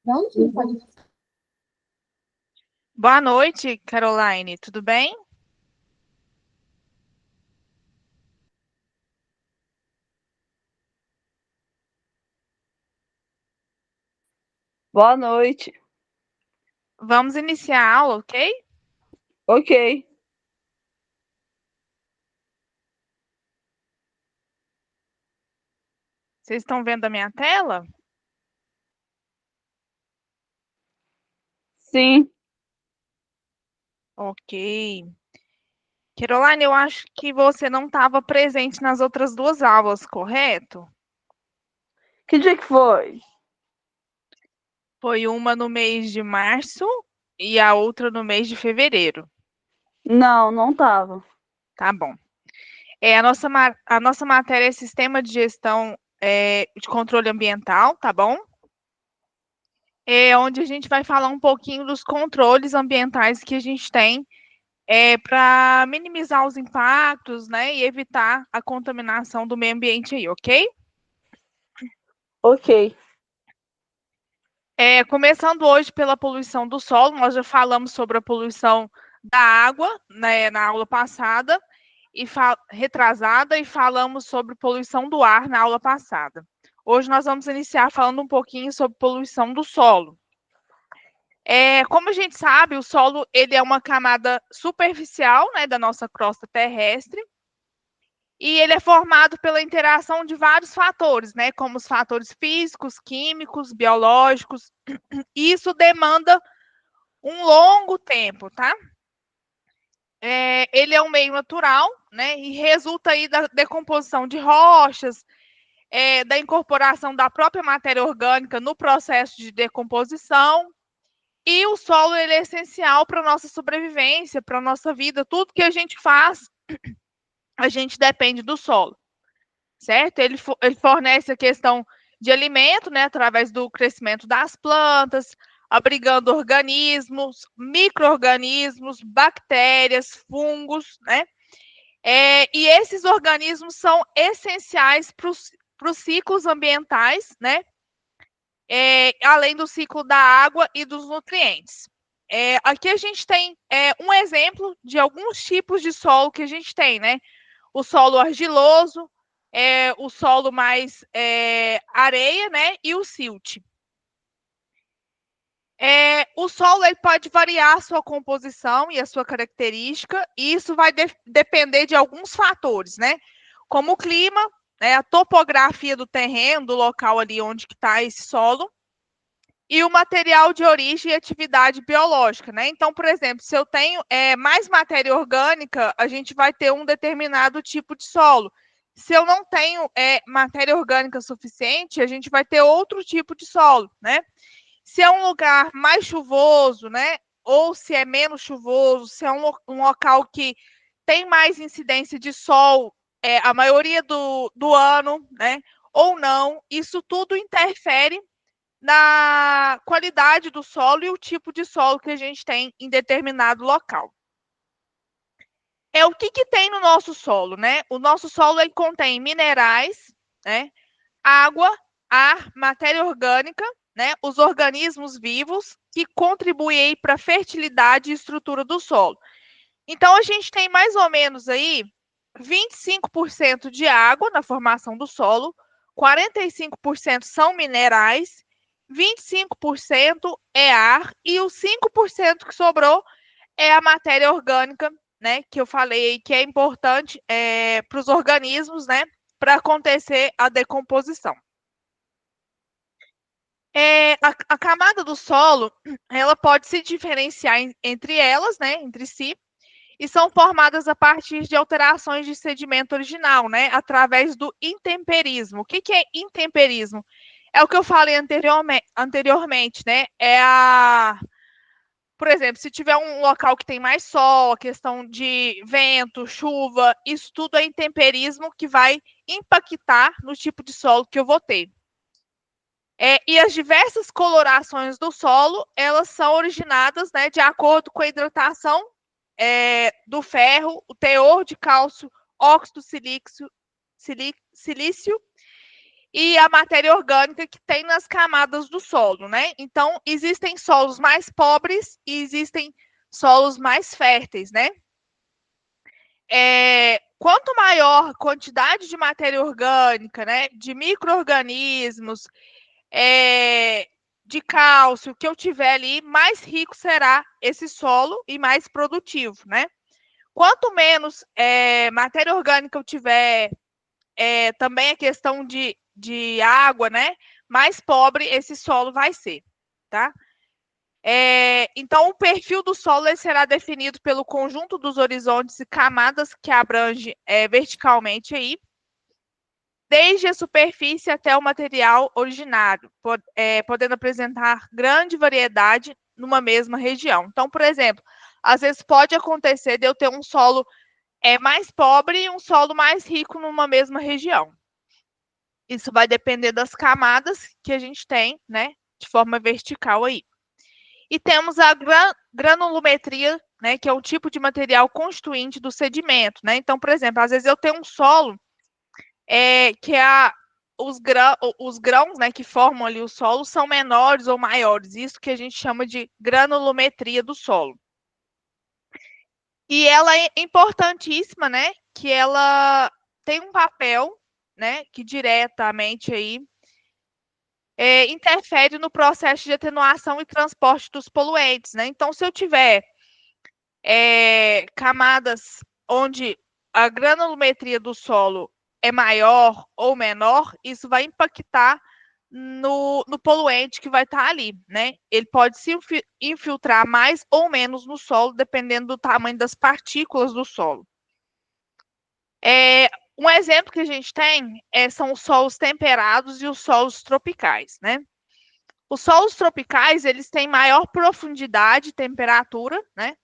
Não, sim, pode. Boa noite, Caroline. Tudo bem? Boa noite. Vamos iniciar a aula, ok? Ok. Vocês estão vendo a minha tela? Sim. Ok. Caroline, eu acho que você não estava presente nas outras duas aulas, correto? Que dia que foi? Foi uma no mês de março e a outra no mês de fevereiro. Não, não tava. Tá bom. A nossa matéria é Sistema de Gestão de Controle Ambiental, tá bom? É onde a gente vai falar um pouquinho dos controles ambientais que a gente tem para minimizar os impactos, né, e evitar a contaminação do meio ambiente aí, ok? Ok. Começando hoje pela poluição do solo, nós já falamos sobre a poluição da água, né, na aula passada, e retrasada, e falamos sobre poluição do ar na aula passada. Hoje nós vamos iniciar falando um pouquinho sobre poluição do solo. Como a gente sabe, o solo ele é uma camada superficial, né, da nossa crosta terrestre, e ele é formado pela interação de vários fatores, né, como os fatores físicos, químicos, biológicos. E isso demanda um longo tempo, tá? Ele é um meio natural, né, e resulta aí da decomposição de rochas, da incorporação da própria matéria orgânica no processo de decomposição. E o solo ele é essencial para a nossa sobrevivência, para a nossa vida. Tudo que a gente faz, a gente depende do solo, certo? Ele fornece a questão de alimento, né, através do crescimento das plantas, abrigando organismos, micro-organismos, bactérias, fungos, né? E esses organismos são essenciais para os ciclos ambientais, né? Além do ciclo da água e dos nutrientes. Aqui a gente tem um exemplo de alguns tipos de solo que a gente tem, né? O solo argiloso, o solo mais areia, né? E o silt. O solo ele pode variar a sua composição e a sua característica, e isso vai depender de alguns fatores, né? Como o clima, né, a topografia do terreno, do local ali onde está esse solo, e o material de origem e atividade biológica, né? Então, por exemplo, se eu tenho mais matéria orgânica, a gente vai ter um determinado tipo de solo. Se eu não tenho matéria orgânica suficiente, a gente vai ter outro tipo de solo, né? Se é um lugar mais chuvoso, né? Ou se é menos chuvoso, se é um local que tem mais incidência de sol a maioria do ano, né? Ou não, isso tudo interfere na qualidade do solo e o tipo de solo que a gente tem em determinado local. O que tem no nosso solo, né? O nosso solo ele contém minerais, né? Água, ar, matéria orgânica, né? Os organismos vivos que contribuem para a fertilidade e estrutura do solo. Então a gente tem mais ou menos aí 25% de água na formação do solo, 45% são minerais, 25% é ar e os 5% que sobrou é a matéria orgânica, né? Que eu falei que é importante para os organismos, né? Para acontecer a decomposição. A camada do solo, ela pode se diferenciar entre elas, né? Entre si, e são formadas a partir de alterações de sedimento original, né? Através do intemperismo. O que é intemperismo? É o que eu falei anteriormente, né? Por exemplo, se tiver um local que tem mais sol, a questão de vento, chuva, isso tudo é intemperismo que vai impactar no tipo de solo que eu vou ter. E as diversas colorações do solo, elas são originadas, né, de acordo com a hidratação do ferro, o teor de cálcio, óxido silício e a matéria orgânica que tem nas camadas do solo, né? Então, existem solos mais pobres e existem solos mais férteis, né? Quanto maior a quantidade de matéria orgânica, né, de micro-organismos, de cálcio que eu tiver ali, mais rico será esse solo e mais produtivo, né? Quanto menos matéria orgânica eu tiver, também a questão de água, né? Mais pobre esse solo vai ser, tá? Então, o perfil do solo ele será definido pelo conjunto dos horizontes e camadas que abrange verticalmente aí, desde a superfície até o material originário, podendo apresentar grande variedade numa mesma região. Então, por exemplo, às vezes pode acontecer de eu ter um solo mais pobre e um solo mais rico numa mesma região. Isso vai depender das camadas que a gente tem, né, de forma vertical aí. E temos a granulometria, né, que é um tipo de material constituinte do sedimento, né? Então, por exemplo, às vezes eu tenho um solo que os grãos, né, que formam ali o solo são menores ou maiores, isso que a gente chama de granulometria do solo. E ela é importantíssima, né, que ela tem um papel, né, que diretamente aí interfere no processo de atenuação e transporte dos poluentes, né? Então, se eu tiver camadas onde a granulometria do solo é maior ou menor, isso vai impactar no poluente que vai estar ali, né? Ele pode se infiltrar mais ou menos no solo, dependendo do tamanho das partículas do solo. Um exemplo que a gente tem são os solos temperados e os solos tropicais, né? Os solos tropicais, eles têm maior profundidade e temperatura, né?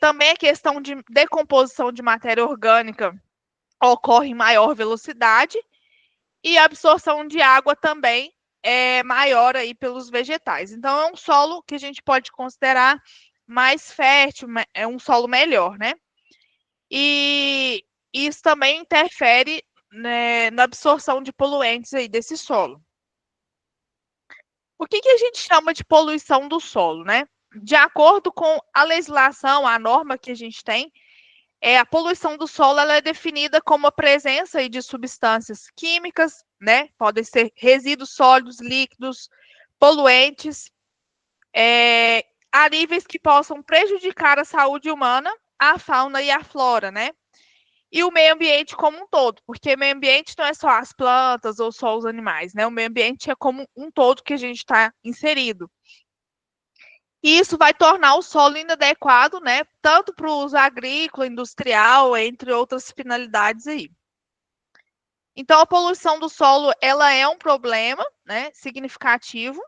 Também a questão de decomposição de matéria orgânica ocorre em maior velocidade e a absorção de água também é maior aí pelos vegetais. Então, é um solo que a gente pode considerar mais fértil, é um solo melhor, né? E isso também interfere, né, na absorção de poluentes aí desse solo. O que a gente chama de poluição do solo, né? De acordo com a legislação, a norma que a gente tem, a poluição do solo ela é definida como a presença aí de substâncias químicas, né? Podem ser resíduos sólidos, líquidos, poluentes, a níveis que possam prejudicar a saúde humana, a fauna e a flora, né? E o meio ambiente como um todo, porque meio ambiente não é só as plantas ou só os animais, né? O meio ambiente é como um todo que a gente está inserido. E isso vai tornar o solo inadequado, né? Tanto para o uso agrícola, industrial, entre outras finalidades aí. Então, a poluição do solo, ela é um problema, né, significativo,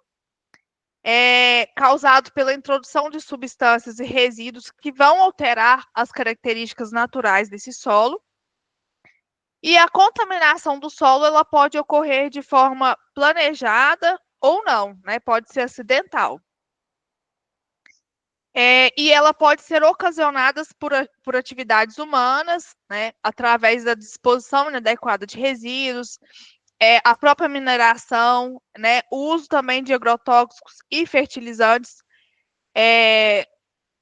causado pela introdução de substâncias e resíduos que vão alterar as características naturais desse solo. E a contaminação do solo, ela pode ocorrer de forma planejada ou não, né? Pode ser acidental. E ela pode ser ocasionada por atividades humanas, né? Através da disposição inadequada de resíduos, a própria mineração, né? O uso também de agrotóxicos e fertilizantes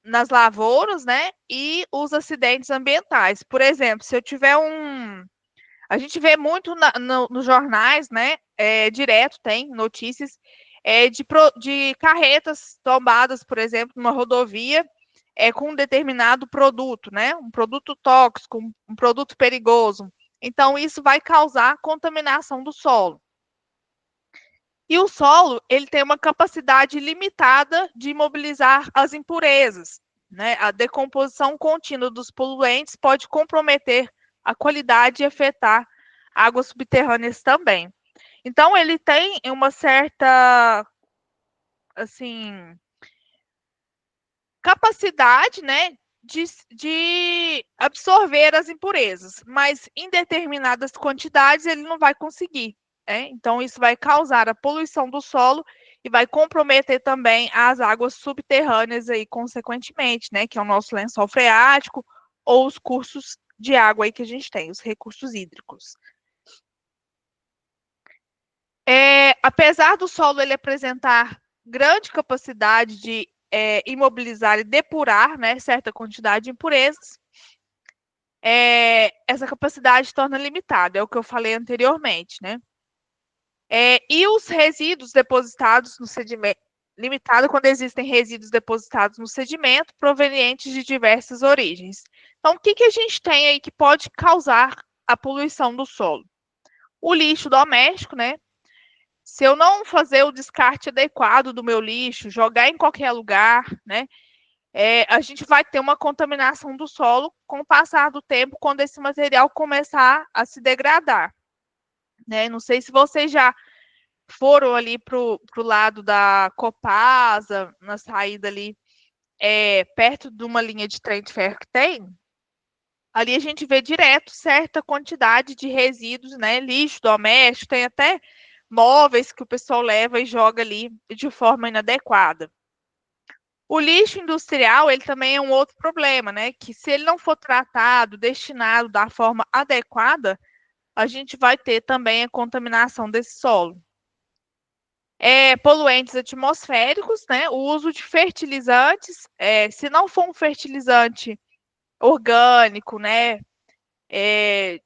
nas lavouras, né? E os acidentes ambientais. Por exemplo, se eu tiver a gente vê muito nos jornais, né? Direto tem notícias de carretas tombadas, por exemplo, numa rodovia com um determinado produto, né? Um produto tóxico, um produto perigoso. Então, isso vai causar contaminação do solo. E o solo, ele tem uma capacidade limitada de imobilizar as impurezas, né? A decomposição contínua dos poluentes pode comprometer a qualidade e afetar águas subterrâneas também. Então, ele tem uma certa, assim, capacidade, né, de absorver as impurezas, mas em determinadas quantidades ele não vai conseguir. Então, isso vai causar a poluição do solo e vai comprometer também as águas subterrâneas aí, consequentemente, né, que é o nosso lençol freático ou os cursos de água aí que a gente tem, os recursos hídricos. Apesar do solo ele apresentar grande capacidade de imobilizar e depurar, né, certa quantidade de impurezas, essa capacidade torna limitada, é o que eu falei anteriormente, né? E os resíduos depositados no sedimento, limitado quando existem resíduos depositados no sedimento provenientes de diversas origens. Então, o que a gente tem aí que pode causar a poluição do solo? O lixo doméstico, né? Se eu não fazer o descarte adequado do meu lixo, jogar em qualquer lugar, né? A gente vai ter uma contaminação do solo com o passar do tempo, quando esse material começar a se degradar. Né? Não sei se vocês já foram ali para o lado da Copasa, na saída ali, perto de uma linha de trem de ferro que tem. Ali a gente vê direto certa quantidade de resíduos, né? Lixo doméstico, tem até móveis que o pessoal leva e joga ali de forma inadequada. O lixo industrial, ele também é um outro problema, né? Que se ele não for tratado, destinado da forma adequada, a gente vai ter também a contaminação desse solo. Poluentes atmosféricos, né? O uso de fertilizantes, se não for um fertilizante orgânico, né?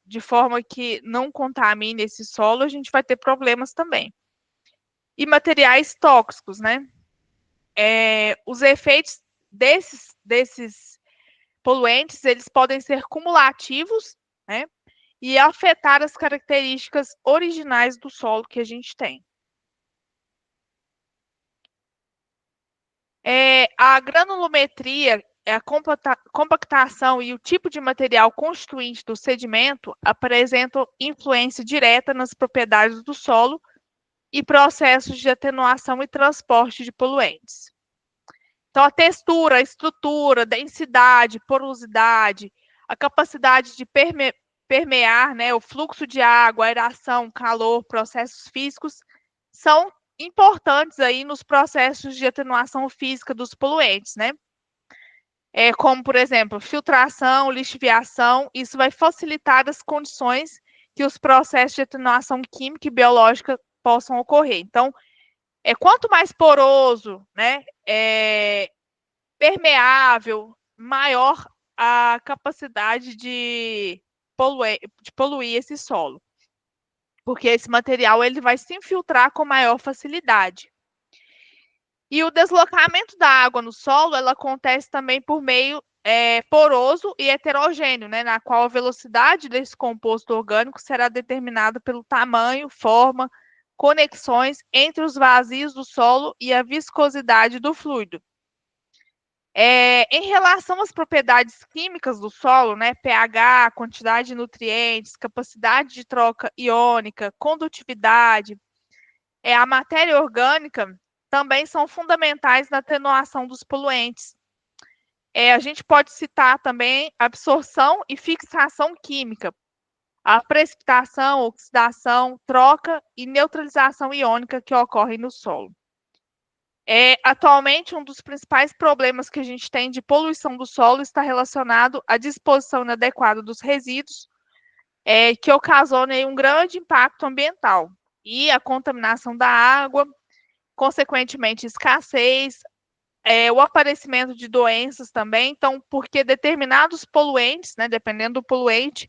De forma que não contamine esse solo, a gente vai ter problemas também. E materiais tóxicos, né? Os efeitos desses poluentes, eles podem ser cumulativos, né? E afetar as características originais do solo que a gente tem. A granulometria, a compactação e o tipo de material constituinte do sedimento apresentam influência direta nas propriedades do solo e processos de atenuação e transporte de poluentes. Então, a textura, a estrutura, densidade, porosidade, a capacidade de permear, né, o fluxo de água, aeração, calor, processos físicos, são importantes aí nos processos de atenuação física dos poluentes, né? Como, por exemplo, filtração, lixiviação, isso vai facilitar as condições que os processos de atenuação química e biológica possam ocorrer. Então, quanto mais poroso, né, permeável, maior a capacidade de poluir esse solo. Porque esse material ele vai se infiltrar com maior facilidade. E o deslocamento da água no solo, ela acontece também por meio poroso e heterogêneo, né, na qual a velocidade desse composto orgânico será determinada pelo tamanho, forma, conexões entre os vazios do solo e a viscosidade do fluido. Em relação às propriedades químicas do solo, né, pH, quantidade de nutrientes, capacidade de troca iônica, condutividade, a matéria orgânica também são fundamentais na atenuação dos poluentes. A gente pode citar também absorção e fixação química, a precipitação, oxidação, troca e neutralização iônica que ocorrem no solo. Atualmente, um dos principais problemas que a gente tem de poluição do solo está relacionado à disposição inadequada dos resíduos, que ocasiona um grande impacto ambiental e a contaminação da água, consequentemente, escassez, o aparecimento de doenças também. Então, porque determinados poluentes, né, dependendo do poluente,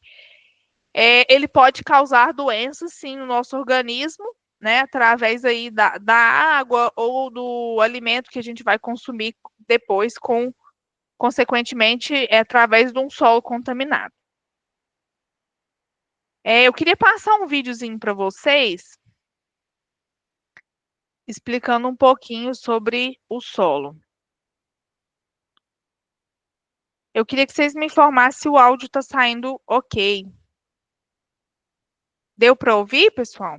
ele pode causar doenças, sim, no nosso organismo, né, através aí da água ou do alimento que a gente vai consumir depois, consequentemente, através de um solo contaminado. Eu queria passar um videozinho para vocês, explicando um pouquinho sobre o solo. Eu queria que vocês me informassem se o áudio está saindo ok. Deu para ouvir, pessoal?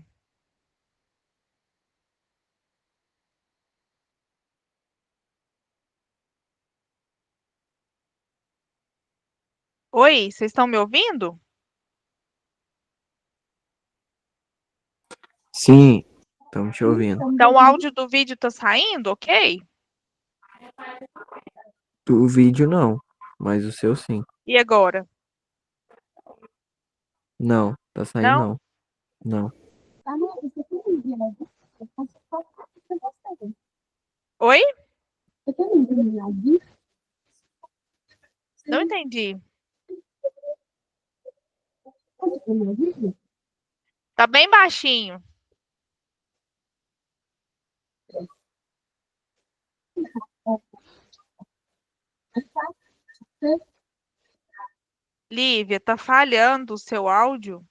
Oi, vocês estão me ouvindo? Sim, estamos te ouvindo. Então, o áudio do vídeo está saindo, ok? O vídeo não, mas o seu sim. E agora? Não, tá saindo Não? não. Não. Oi? Não entendi. Tá bem baixinho. Lívia, tá falhando o seu áudio?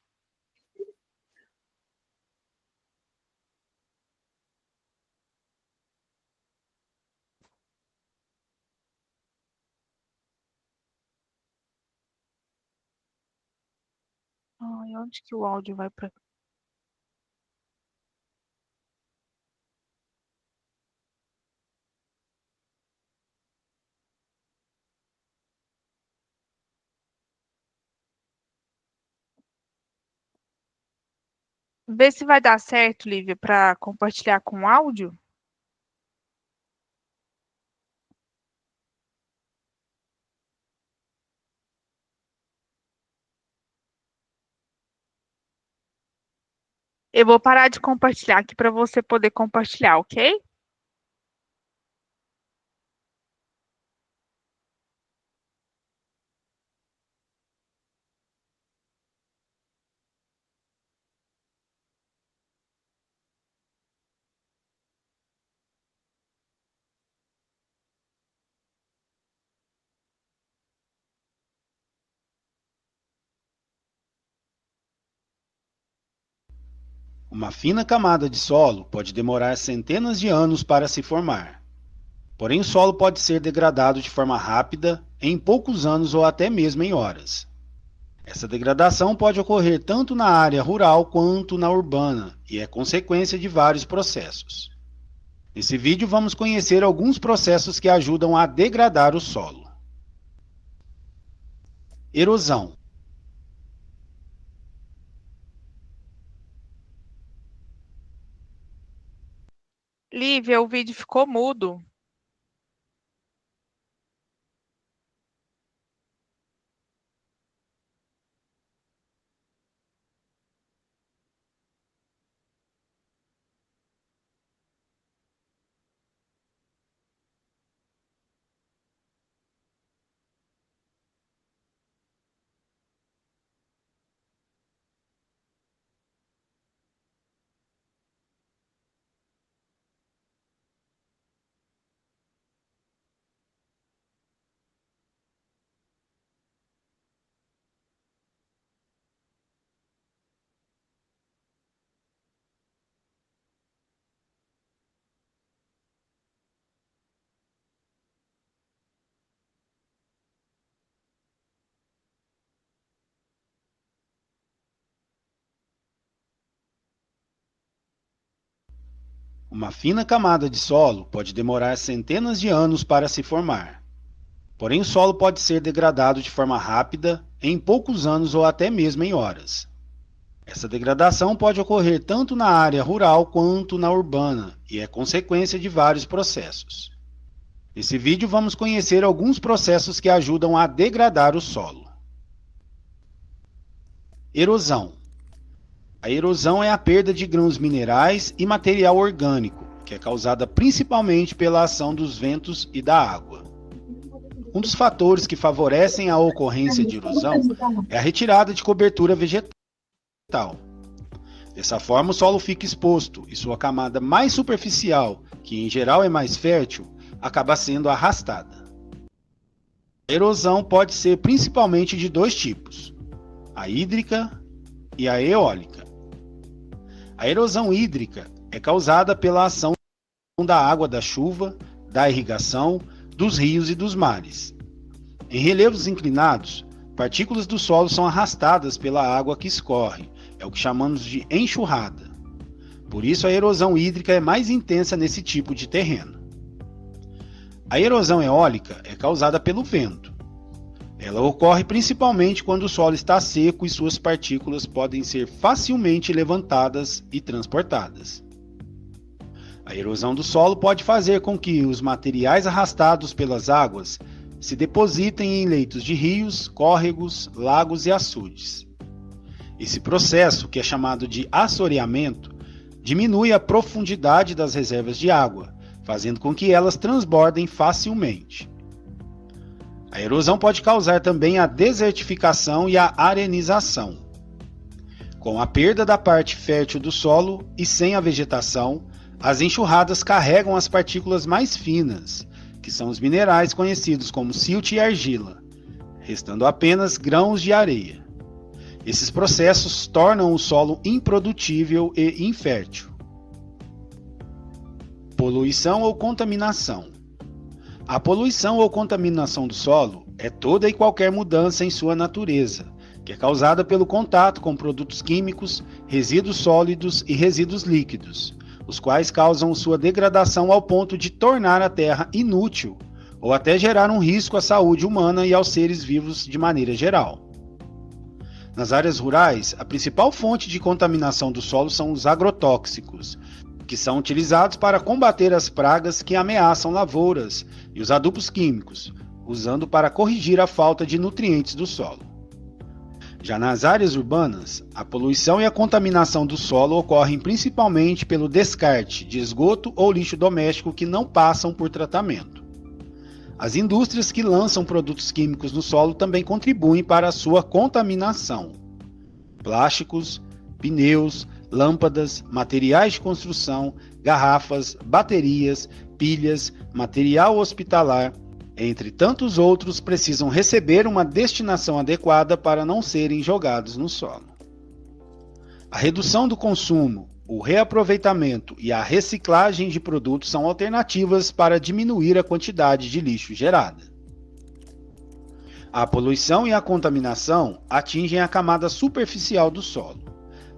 Ai, onde que o áudio vai pra... Vê se vai dar certo, Lívia, para compartilhar com áudio. Eu vou parar de compartilhar aqui para você poder compartilhar, ok? Uma fina camada de solo pode demorar centenas de anos para se formar. Porém, o solo pode ser degradado de forma rápida, em poucos anos ou até mesmo em horas. Essa degradação pode ocorrer tanto na área rural quanto na urbana e é consequência de vários processos. Nesse vídeo vamos conhecer alguns processos que ajudam a degradar o solo. Erosão. Lívia, o vídeo ficou mudo. Uma fina camada de solo pode demorar centenas de anos para se formar. Porém, o solo pode ser degradado de forma rápida, em poucos anos ou até mesmo em horas. Essa degradação pode ocorrer tanto na área rural quanto na urbana e é consequência de vários processos. Nesse vídeo vamos conhecer alguns processos que ajudam a degradar o solo. Erosão. A erosão é a perda de grãos minerais e material orgânico, que é causada principalmente pela ação dos ventos e da água. Um dos fatores que favorecem a ocorrência de erosão é a retirada de cobertura vegetal. Dessa forma, o solo fica exposto e sua camada mais superficial, que em geral é mais fértil, acaba sendo arrastada. A erosão pode ser principalmente de dois tipos: a hídrica e a eólica. A erosão hídrica é causada pela ação da água da chuva, da irrigação, dos rios e dos mares. Em relevos inclinados, partículas do solo são arrastadas pela água que escorre, é o que chamamos de enxurrada. Por isso a erosão hídrica é mais intensa nesse tipo de terreno. A erosão eólica é causada pelo vento. Ela ocorre principalmente quando o solo está seco e suas partículas podem ser facilmente levantadas e transportadas. A erosão do solo pode fazer com que os materiais arrastados pelas águas se depositem em leitos de rios, córregos, lagos e açudes. Esse processo, que é chamado de assoreamento, diminui a profundidade das reservas de água, fazendo com que elas transbordem facilmente. A erosão pode causar também a desertificação e a arenização. Com a perda da parte fértil do solo e sem a vegetação, as enxurradas carregam as partículas mais finas, que são os minerais conhecidos como silt e argila, restando apenas grãos de areia. Esses processos tornam o solo improdutível e infértil. Poluição ou contaminação. A poluição ou contaminação do solo é toda e qualquer mudança em sua natureza, que é causada pelo contato com produtos químicos, resíduos sólidos e resíduos líquidos, os quais causam sua degradação ao ponto de tornar a terra inútil ou até gerar um risco à saúde humana e aos seres vivos de maneira geral. Nas áreas rurais, a principal fonte de contaminação do solo são os agrotóxicos, que são utilizados para combater as pragas que ameaçam lavouras, e os adubos químicos, usando para corrigir a falta de nutrientes do solo. Já nas áreas urbanas, a poluição e a contaminação do solo ocorrem principalmente pelo descarte de esgoto ou lixo doméstico que não passam por tratamento. As indústrias que lançam produtos químicos no solo também contribuem para a sua contaminação. Plásticos, pneus, lâmpadas, materiais de construção, garrafas, baterias, pilhas, material hospitalar, entre tantos outros, precisam receber uma destinação adequada para não serem jogados no solo. A redução do consumo, o reaproveitamento e a reciclagem de produtos são alternativas para diminuir a quantidade de lixo gerada. A poluição e a contaminação atingem a camada superficial do solo,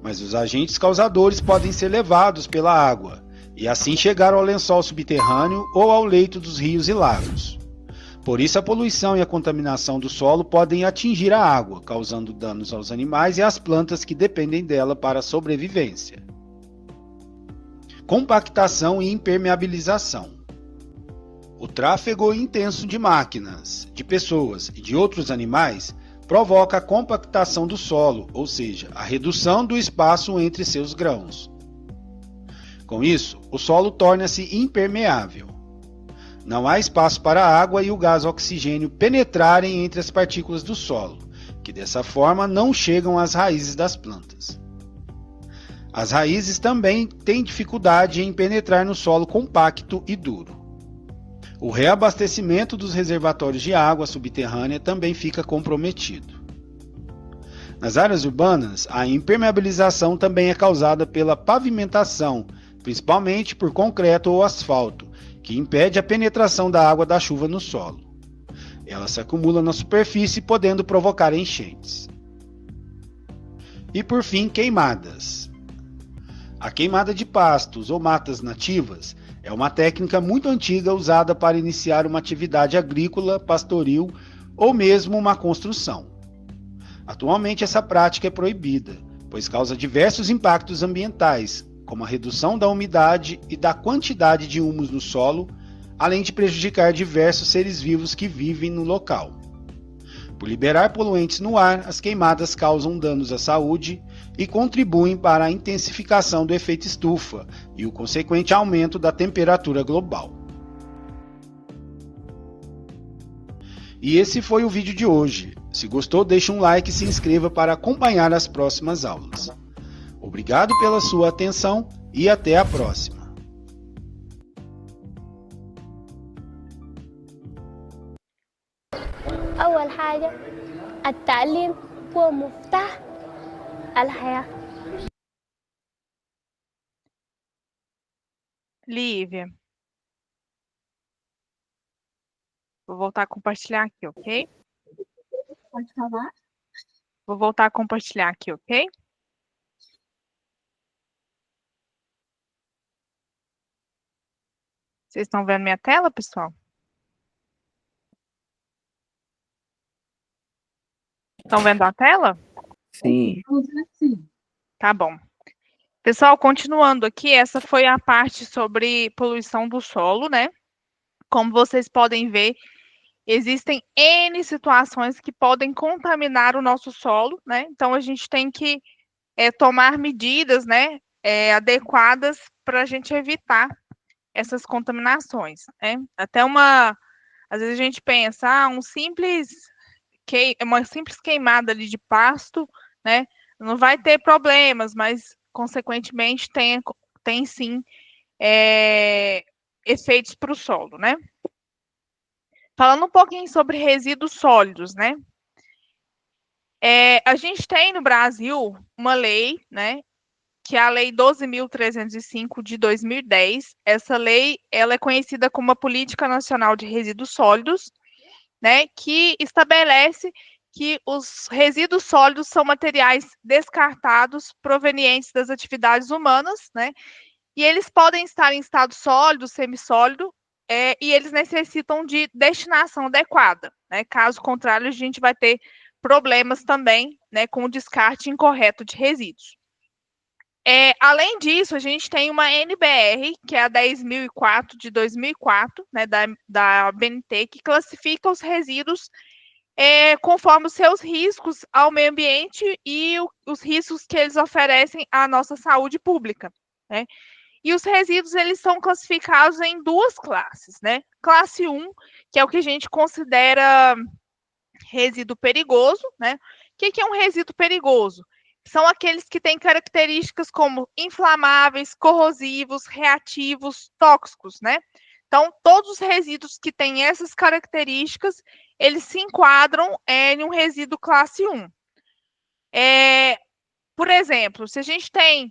mas os agentes causadores podem ser levados pela água e assim chegar ao lençol subterrâneo ou ao leito dos rios e lagos. Por isso, a poluição e a contaminação do solo podem atingir a água, causando danos aos animais e às plantas que dependem dela para a sobrevivência. Compactação e impermeabilização. O tráfego intenso de máquinas, de pessoas e de outros animais provoca a compactação do solo, ou seja, a redução do espaço entre seus grãos. Com isso, o solo torna-se impermeável. Não há espaço para a água e o gás oxigênio penetrarem entre as partículas do solo, que dessa forma não chegam às raízes das plantas. As raízes também têm dificuldade em penetrar no solo compacto e duro. O reabastecimento dos reservatórios de água subterrânea também fica comprometido. Nas áreas urbanas, a impermeabilização também é causada pela pavimentação, principalmente por concreto ou asfalto, que impede a penetração da água da chuva no solo. Ela se acumula na superfície, podendo provocar enchentes. E por fim, queimadas. A queimada de pastos ou matas nativas é uma técnica muito antiga usada para iniciar uma atividade agrícola, pastoril ou mesmo uma construção. Atualmente essa prática é proibida, pois causa diversos impactos ambientais, como a redução da umidade e da quantidade de humus no solo, além de prejudicar diversos seres vivos que vivem no local. Por liberar poluentes no ar, as queimadas causam danos à saúde e contribuem para a intensificação do efeito estufa e o consequente aumento da temperatura global. E esse foi o vídeo de hoje. Se gostou, deixe um like e se inscreva para acompanhar as próximas aulas. Obrigado pela sua atenção e até a próxima. أول حاجة التعليم هو مفتاح الحياة. Lívia. Vou voltar a compartilhar aqui, ok? Pode falar? Vou voltar a compartilhar aqui, ok? Vocês estão vendo minha tela, pessoal? Estão vendo a tela? Sim. Sim. Tá bom. Pessoal, continuando aqui, essa foi a parte sobre poluição do solo, né? Como vocês podem ver, existem N situações que podem contaminar o nosso solo, né? Então, a gente tem que tomar medidas, né? adequadas para a gente evitar essas contaminações, né? Às vezes a gente pensa, uma simples queimada ali de pasto, né? Não vai ter problemas, mas consequentemente tem sim efeitos para o solo, né? Falando um pouquinho sobre resíduos sólidos, né? A gente tem no Brasil uma lei, né? Que é a Lei 12.305 de 2010. Essa lei, ela é conhecida como a Política Nacional de Resíduos Sólidos, né? Que estabelece que os resíduos sólidos são materiais descartados provenientes das atividades humanas, né? E eles podem estar em estado sólido, semissólido, e eles necessitam de destinação adequada, né? Caso contrário, a gente vai ter problemas também, né, com o descarte incorreto de resíduos. Além disso, a gente tem uma NBR, que é a 10.004 de 2004, né, da BNT, que classifica os resíduos conforme os seus riscos ao meio ambiente e os riscos que eles oferecem à nossa saúde pública, né? E os resíduos, eles são classificados em duas classes, né? Classe 1, que é o que a gente considera resíduo perigoso, né? O que é um resíduo perigoso? São aqueles que têm características como inflamáveis, corrosivos, reativos, tóxicos, né? Então, todos os resíduos que têm essas características, eles se enquadram em um resíduo classe 1. Por exemplo, se a gente tem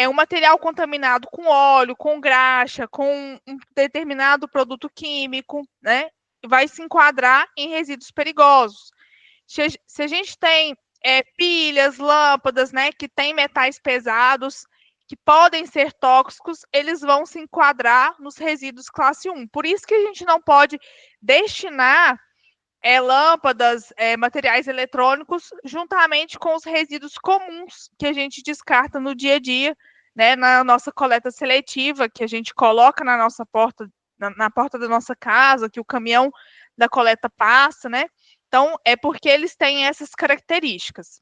um material contaminado com óleo, com graxa, com um determinado produto químico, né? Vai se enquadrar em resíduos perigosos. Se a gente tem pilhas, lâmpadas, né, que têm metais pesados, que podem ser tóxicos, eles vão se enquadrar nos resíduos classe 1. Por isso que a gente não pode destinar lâmpadas, materiais eletrônicos, juntamente com os resíduos comuns que a gente descarta no dia a dia, né, na nossa coleta seletiva, que a gente coloca na nossa porta, na porta da nossa casa, que o caminhão da coleta passa, né? Então, é porque eles têm essas características.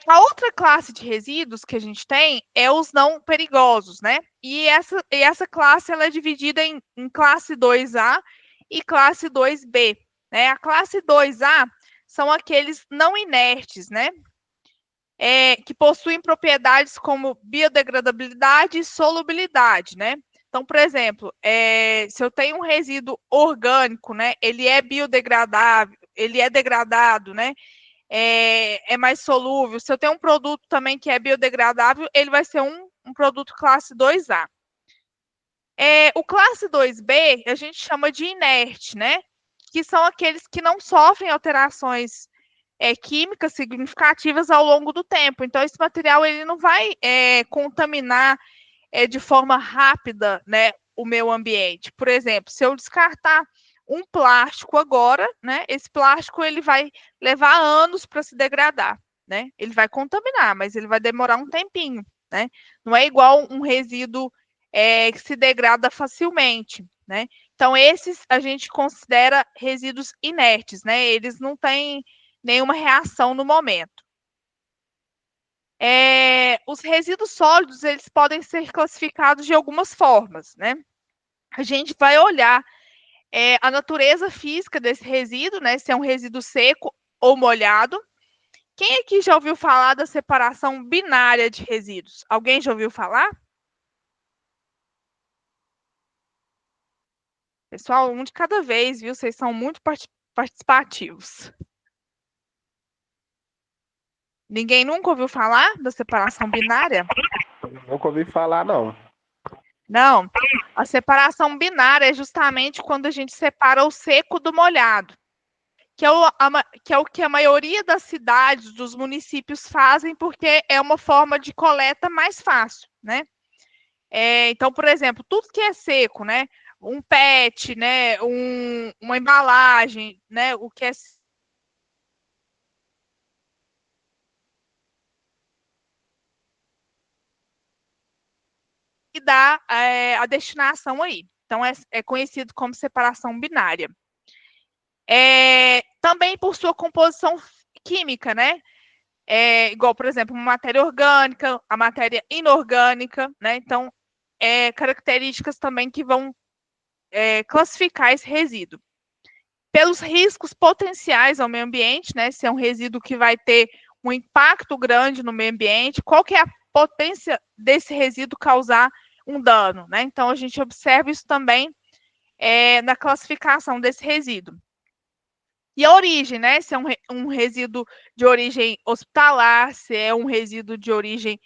A outra classe de resíduos que a gente tem é os não perigosos, né? E essa classe, ela é dividida em classe 2A e classe 2B, né? A classe 2A são aqueles não inertes, né? Que possuem propriedades como biodegradabilidade e solubilidade, né? Então, por exemplo, se eu tenho um resíduo orgânico, né? Ele é biodegradável, ele é degradado, né? É mais solúvel. Se eu tenho um produto também que é biodegradável, ele vai ser um produto classe 2A. O classe 2B, a gente chama de inerte, né? Que são aqueles que não sofrem alterações químicas significativas ao longo do tempo. Então, esse material ele não vai contaminar de forma rápida, né, o meio ambiente. Por exemplo, se eu descartar um plástico agora, né, esse plástico ele vai levar anos para se degradar, né? Ele vai contaminar, mas ele vai demorar um tempinho, né? Não é igual um resíduo que se degrada facilmente, né? Então, esses a gente considera resíduos inertes, né? Eles não têm nenhuma reação no momento. Os resíduos sólidos, eles podem ser classificados de algumas formas, né? A gente vai olhar a natureza física desse resíduo, né? Se é um resíduo seco ou molhado. Quem aqui já ouviu falar da separação binária de resíduos? Alguém já ouviu falar? Pessoal, um de cada vez, viu? Vocês são muito participativos. Ninguém nunca ouviu falar da separação binária? Nunca ouvi falar, não. Não. A separação binária é justamente quando a gente separa o seco do molhado, que é o que a maioria das cidades, dos municípios fazem, porque é uma forma de coleta mais fácil, né? Então, por exemplo, tudo que é seco, né? Um PET, né? Uma embalagem, né? O que é e dá a destinação aí. Então, é conhecido como separação binária. Também por sua composição química, né? igual, por exemplo, uma matéria orgânica, a matéria inorgânica, né? Então, características também que vão classificar esse resíduo. Pelos riscos potenciais ao meio ambiente, né? Se é um resíduo que vai ter um impacto grande no meio ambiente, qual que é a potência desse resíduo causar um dano, né? Então, a gente observa isso também na classificação desse resíduo. E a origem, né? Se é um resíduo de origem hospitalar, se é um resíduo de origem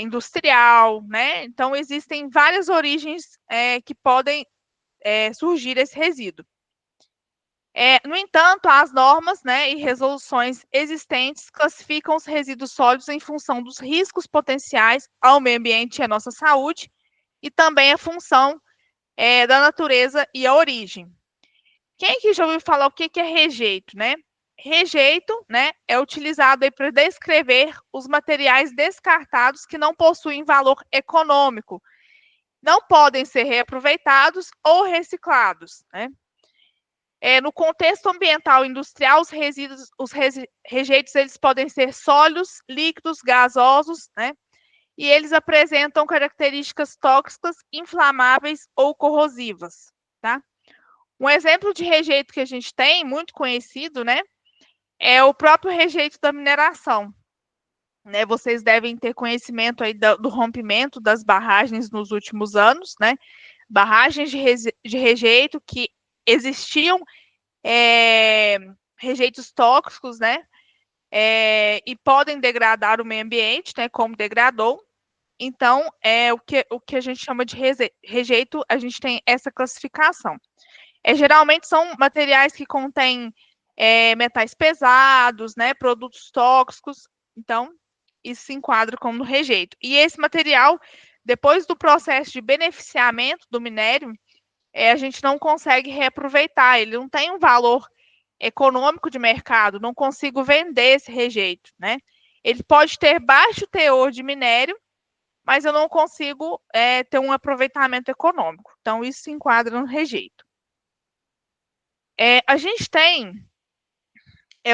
industrial, né? Então, existem várias origens que podem surgir esse resíduo. No entanto, as normas, né, e resoluções existentes classificam os resíduos sólidos em função dos riscos potenciais ao meio ambiente e à nossa saúde, e também a função da natureza e a origem. Quem aqui já ouviu falar o que é rejeito, né? Rejeito, né, é utilizado para descrever os materiais descartados que não possuem valor econômico, não podem ser reaproveitados ou reciclados, né? No contexto ambiental e industrial, os rejeitos eles podem ser sólidos, líquidos, gasosos, né? E eles apresentam características tóxicas, inflamáveis ou corrosivas, tá? Um exemplo de rejeito que a gente tem, muito conhecido, né? É o próprio rejeito da mineração. Né? Vocês devem ter conhecimento aí do rompimento das barragens nos últimos anos, né? Barragens de rejeito que existiam rejeitos tóxicos, né? E podem degradar o meio ambiente, né? Como degradou. Então, o que a gente chama de rejeito, a gente tem essa classificação. Geralmente são materiais que contêm metais pesados, né? Produtos tóxicos. Então, isso se enquadra como rejeito. E esse material, depois do processo de beneficiamento do minério, a gente não consegue reaproveitar, ele não tem um valor econômico de mercado, não consigo vender esse rejeito, né? Ele pode ter baixo teor de minério, mas eu não consigo ter um aproveitamento econômico. Então, isso se enquadra no rejeito. A gente tem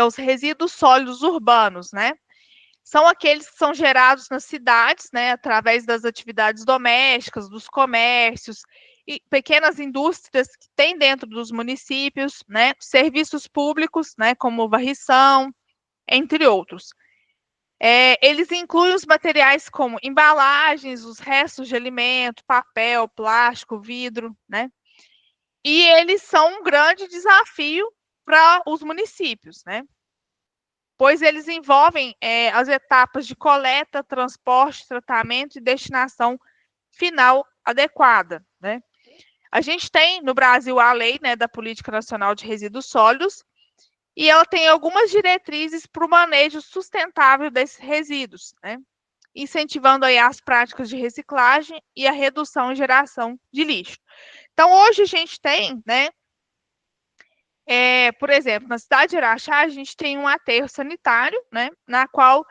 os resíduos sólidos urbanos, né? São aqueles que são gerados nas cidades, né, através das atividades domésticas, dos comércios, e pequenas indústrias que tem dentro dos municípios, né, serviços públicos, né, como varrição, entre outros. Eles incluem os materiais como embalagens, os restos de alimento, papel, plástico, vidro, né, e eles são um grande desafio para os municípios, né, pois eles envolvem as etapas de coleta, transporte, tratamento e destinação final adequada, né? A gente tem no Brasil a lei, né, da Política Nacional de Resíduos Sólidos, e ela tem algumas diretrizes para o manejo sustentável desses resíduos, né? Incentivando aí as práticas de reciclagem e a redução e geração de lixo. Então, hoje a gente tem, né, por exemplo, na cidade de Araxá, a gente tem um aterro sanitário, né, na qual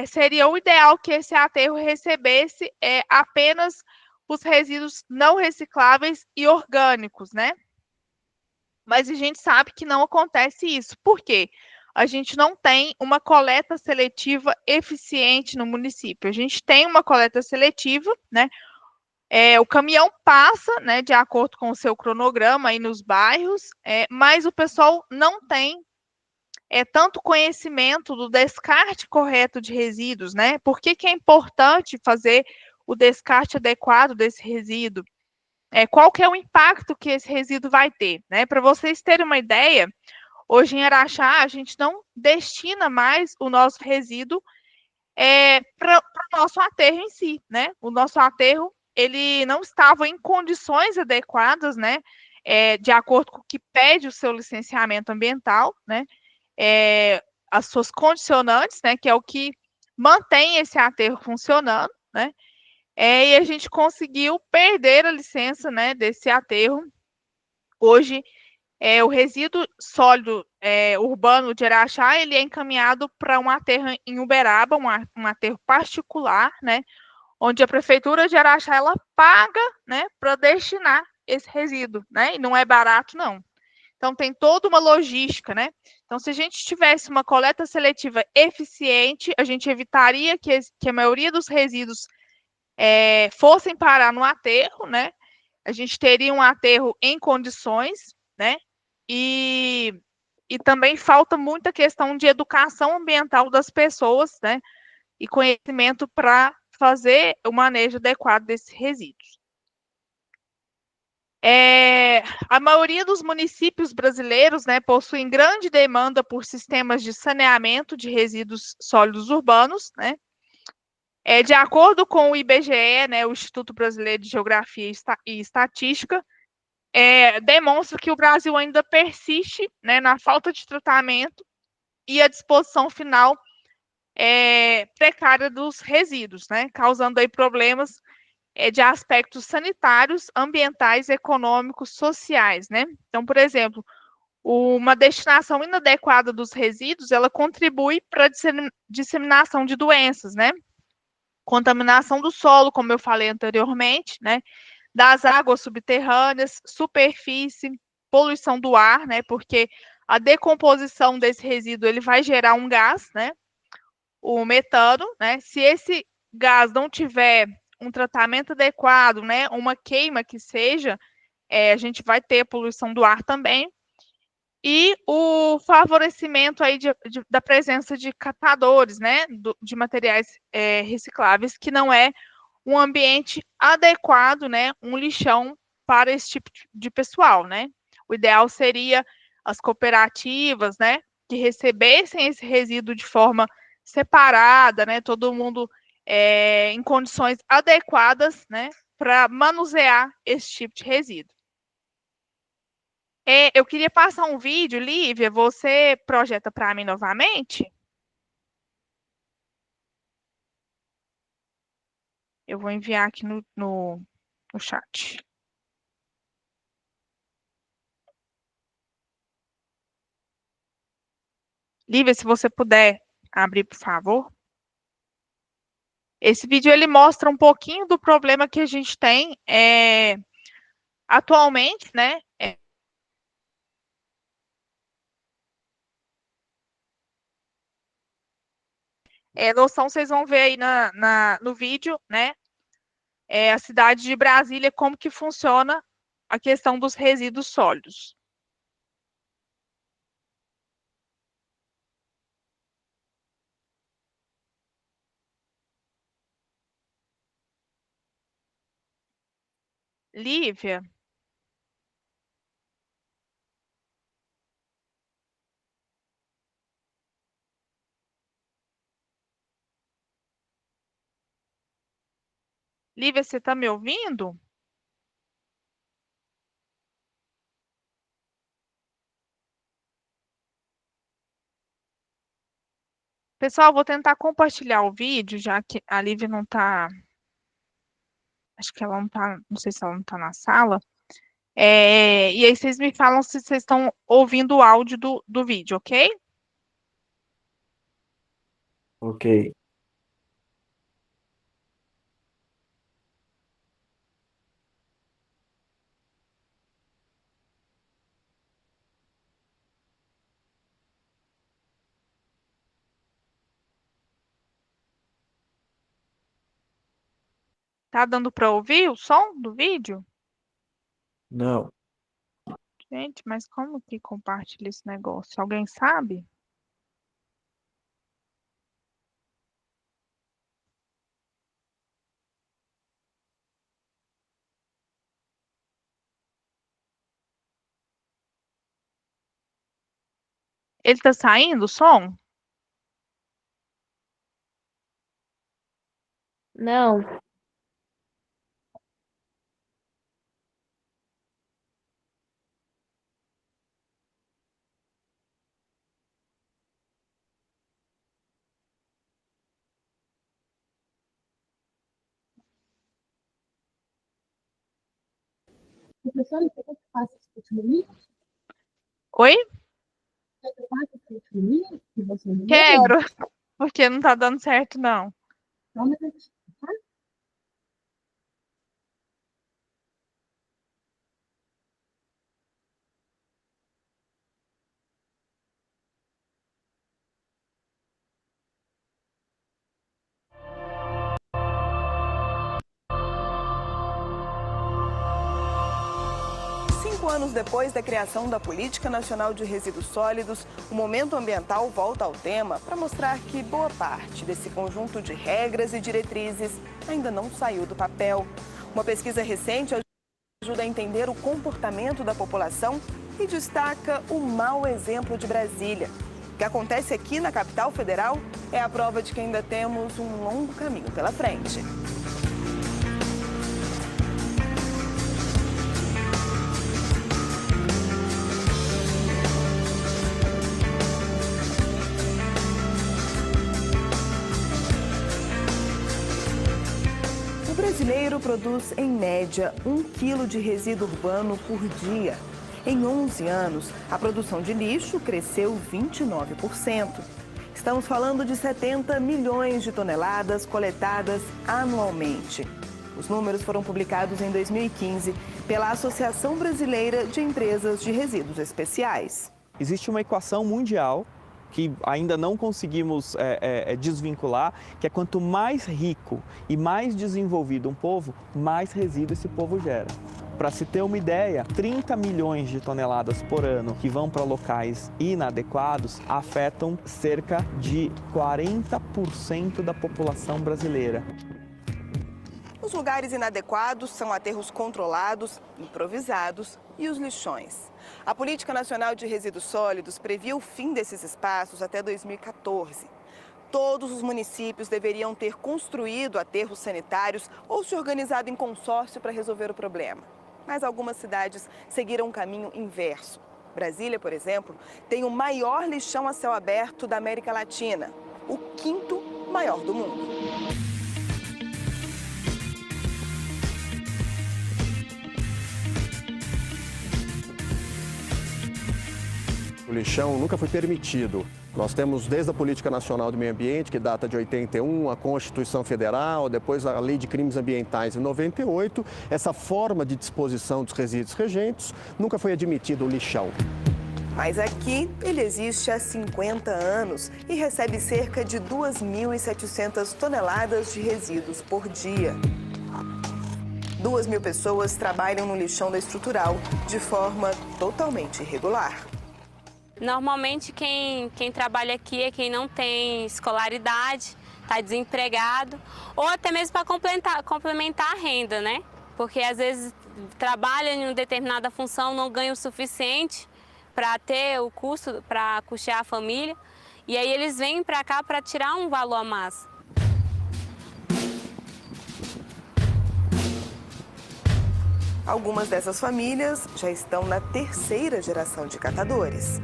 seria o ideal que esse aterro recebesse apenas os resíduos não recicláveis e orgânicos, né? Mas a gente sabe que não acontece isso. Por quê? A gente não tem uma coleta seletiva eficiente no município. A gente tem uma coleta seletiva, né? O caminhão passa, né, de acordo com o seu cronograma aí nos bairros, mas o pessoal não tem tanto conhecimento do descarte correto de resíduos, né? Por que é importante fazer o descarte adequado desse resíduo? Qual que é o impacto que esse resíduo vai ter, né? Para vocês terem uma ideia, hoje em Araxá a gente não destina mais o nosso resíduo para o nosso aterro em si, né? O nosso aterro ele não estava em condições adequadas, né? De acordo com o que pede o seu licenciamento ambiental, né? As suas condicionantes, né? Que é o que mantém esse aterro funcionando, né? E a gente conseguiu perder a licença, né? Desse aterro. Hoje, o resíduo sólido urbano de Araxá, ele é encaminhado para um aterro em Uberaba, um aterro particular, né? Onde a prefeitura de Araxá ela paga, né, para destinar esse resíduo, né? E não é barato, não. Então, tem toda uma logística, né? Então, se a gente tivesse uma coleta seletiva eficiente, a gente evitaria que a maioria dos resíduos fossem parar no aterro, né? A gente teria um aterro em condições, né? E também falta muita questão de educação ambiental das pessoas, né? E conhecimento para fazer o manejo adequado desses resíduos. A maioria dos municípios brasileiros, né, possuem grande demanda por sistemas de saneamento de resíduos sólidos urbanos, né? De acordo com o IBGE, né, o Instituto Brasileiro de Geografia e Estatística, demonstra que o Brasil ainda persiste, né, na falta de tratamento e a disposição final precária dos resíduos, né, causando aí problemas de aspectos sanitários, ambientais, econômicos, sociais, né? Então, por exemplo, uma destinação inadequada dos resíduos, ela contribui para a disseminação de doenças, né? Contaminação do solo, como eu falei anteriormente, né? Das águas subterrâneas, superfície, poluição do ar, né? Porque a decomposição desse resíduo ele vai gerar um gás, né? O metano, né? Se esse gás não tiver um tratamento adequado, né? Uma queima que seja, a gente vai ter poluição do ar também. E o favorecimento aí da presença de catadores, né? De materiais recicláveis, que não é um ambiente adequado, né? Um lixão para esse tipo de pessoal, né? O ideal seria as cooperativas, né? Que recebessem esse resíduo de forma separada, né? Todo mundo em condições adequadas, né? Para manusear esse tipo de resíduo. Eu queria passar um vídeo, Lívia, você projeta para mim novamente? Eu vou enviar aqui no chat. Lívia, se você puder abrir, por favor. Esse vídeo ele mostra um pouquinho do problema que a gente tem atualmente, né? Noção, vocês vão ver aí no vídeo, né? A cidade de Brasília, como que funciona a questão dos resíduos sólidos. Lívia, Lívia, você está me ouvindo? Pessoal, vou tentar compartilhar o vídeo, já que a Lívia não está. Acho que ela não está. Não sei se ela não está na sala. E aí vocês me falam se vocês estão ouvindo o áudio do vídeo, ok? Ok. Tá dando para ouvir o som do vídeo? Não. Gente, mas como que compartilha esse negócio? Alguém sabe? Ele tá saindo o som? Não. Professora, você quer que eu faça esse último link? Oi? Quer que eu faça esse último link que você me deu? Quero, porque não tá dando certo, não. Só um minutinho, tá? 5 anos depois da criação da Política Nacional de Resíduos Sólidos, o Momento Ambiental volta ao tema para mostrar que boa parte desse conjunto de regras e diretrizes ainda não saiu do papel. Uma pesquisa recente ajuda a entender o comportamento da população e destaca o mau exemplo de Brasília. O que acontece aqui na capital federal é a prova de que ainda temos um longo caminho pela frente. O brasileiro produz, em média, 1 quilo de resíduo urbano por dia. Em 11 anos, a produção de lixo cresceu 29%. Estamos falando de 70 milhões de toneladas coletadas anualmente. Os números foram publicados em 2015 pela Associação Brasileira de Empresas de Resíduos Especiais. Existe uma equação mundial que ainda não conseguimos desvincular, que é quanto mais rico e mais desenvolvido um povo, mais resíduo esse povo gera. Para se ter uma ideia, 30 milhões de toneladas por ano que vão para locais inadequados afetam cerca de 40% da população brasileira. Os lugares inadequados são aterros controlados, improvisados e os lixões. A Política Nacional de Resíduos Sólidos previa o fim desses espaços até 2014. Todos os municípios deveriam ter construído aterros sanitários ou se organizado em consórcio para resolver o problema. Mas algumas cidades seguiram um caminho inverso. Brasília, por exemplo, tem o maior lixão a céu aberto da América Latina, o 5º maior do mundo. O lixão nunca foi permitido. Nós temos desde a Política Nacional do Meio Ambiente, que data de 81, a Constituição Federal, depois a Lei de Crimes Ambientais em 98, essa forma de disposição dos resíduos regentes, nunca foi admitido o lixão. Mas aqui ele existe há 50 anos e recebe cerca de 2.700 toneladas de resíduos por dia. 2.000 pessoas trabalham no lixão da Estrutural de forma totalmente irregular. Normalmente quem trabalha aqui é quem não tem escolaridade, está desempregado, ou até mesmo para complementar a renda, né? Porque às vezes trabalha em uma determinada função, não ganha o suficiente para ter o custo para custear a família, e aí eles vêm para cá para tirar um valor a mais. Algumas dessas famílias já estão na 3ª geração de catadores.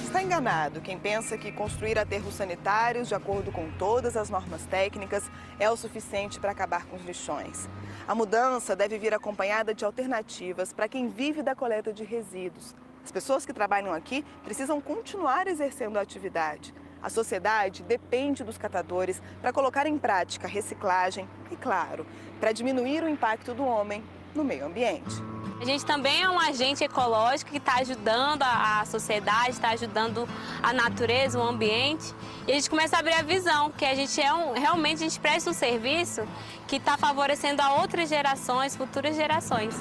Está enganado quem pensa que construir aterros sanitários de acordo com todas as normas técnicas é o suficiente para acabar com os lixões. A mudança deve vir acompanhada de alternativas para quem vive da coleta de resíduos. As pessoas que trabalham aqui precisam continuar exercendo a atividade. A sociedade depende dos catadores para colocar em prática a reciclagem e, claro, para diminuir o impacto do homem no meio ambiente. A gente também é um agente ecológico que está ajudando a sociedade, está ajudando a natureza, o ambiente. E a gente começa a abrir a visão que a gente realmente a gente presta um serviço que está favorecendo a outras gerações, futuras gerações.